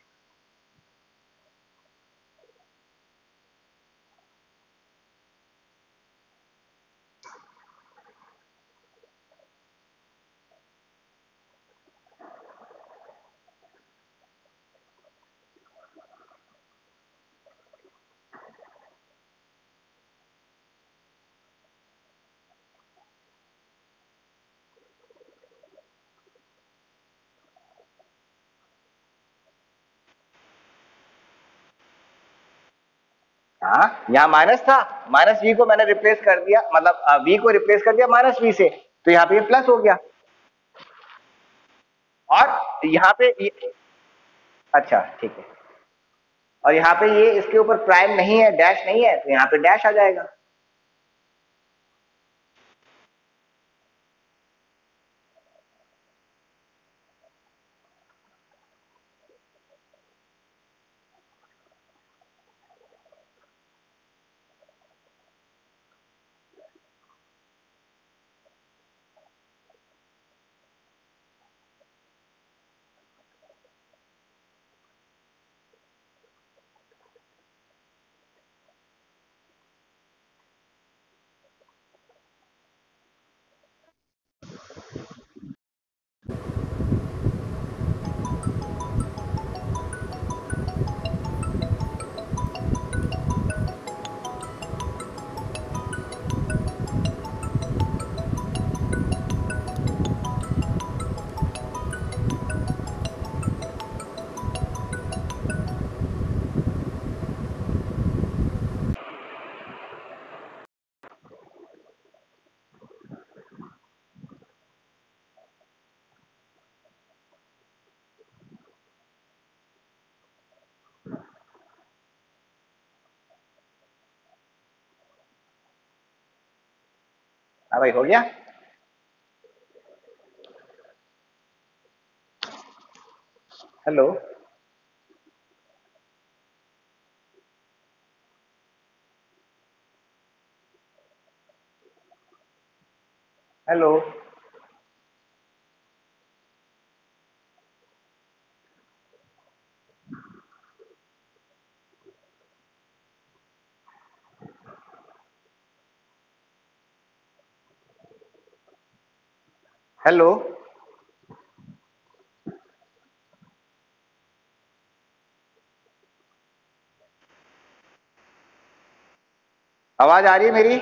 हाँ, यहाँ माइनस था, माइनस v को मैंने रिप्लेस कर दिया, मतलब v को रिप्लेस कर दिया माइनस v से, तो यहाँ पे ये प्लस हो गया। और यहाँ पे अच्छा ठीक है, और यहाँ पे ये इसके ऊपर प्राइम नहीं है, डैश नहीं है, तो यहाँ पे डैश आ जाएगा। हाँ भाई, हो गया। हेलो। हेलो। हेलो। आवाज आ रही है मेरी?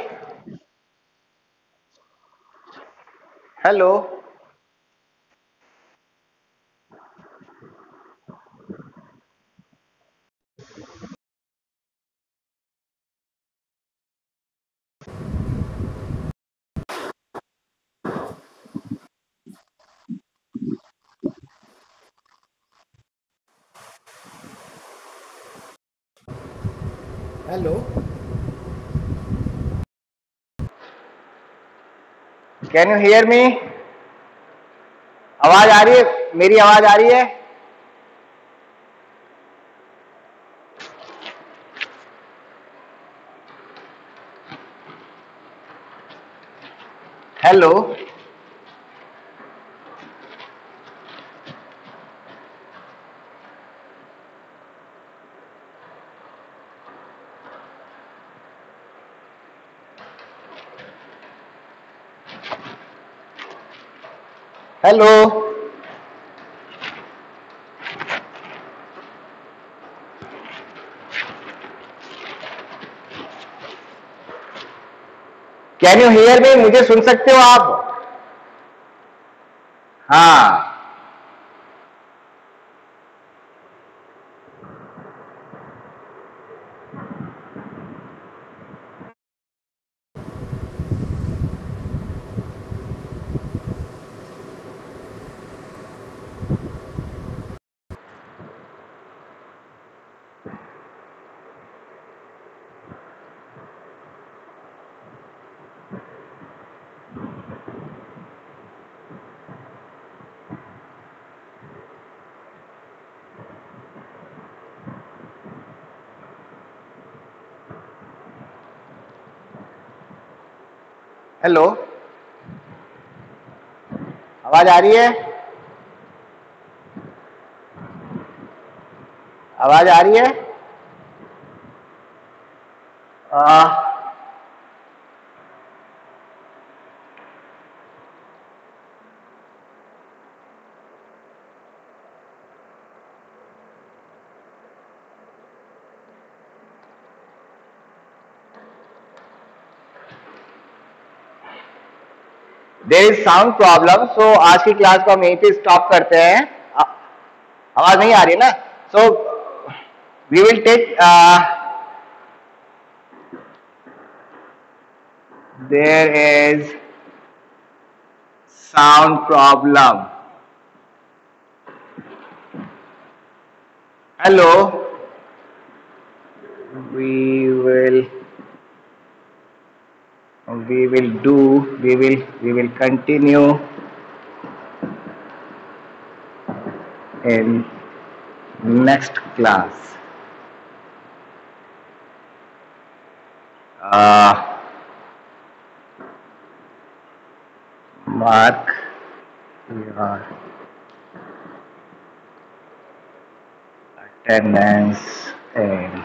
Hello. Hello, can you hear me? आवाज आ रही है? मेरी आवाज आ रही है? Hello, hello, can you hear me? मुझे सुन सकते हो आप? हाँ, हेलो, आवाज आ रही है? आवाज आ रही है? देयर इज साउंड प्रॉब्लम, सो आज की क्लास को हम यहीं पे स्टॉप करते हैं। आवाज नहीं आ रही है ना? So we will take, there is sound problem. Hello, we will we will continue in next class. Mark your attendance and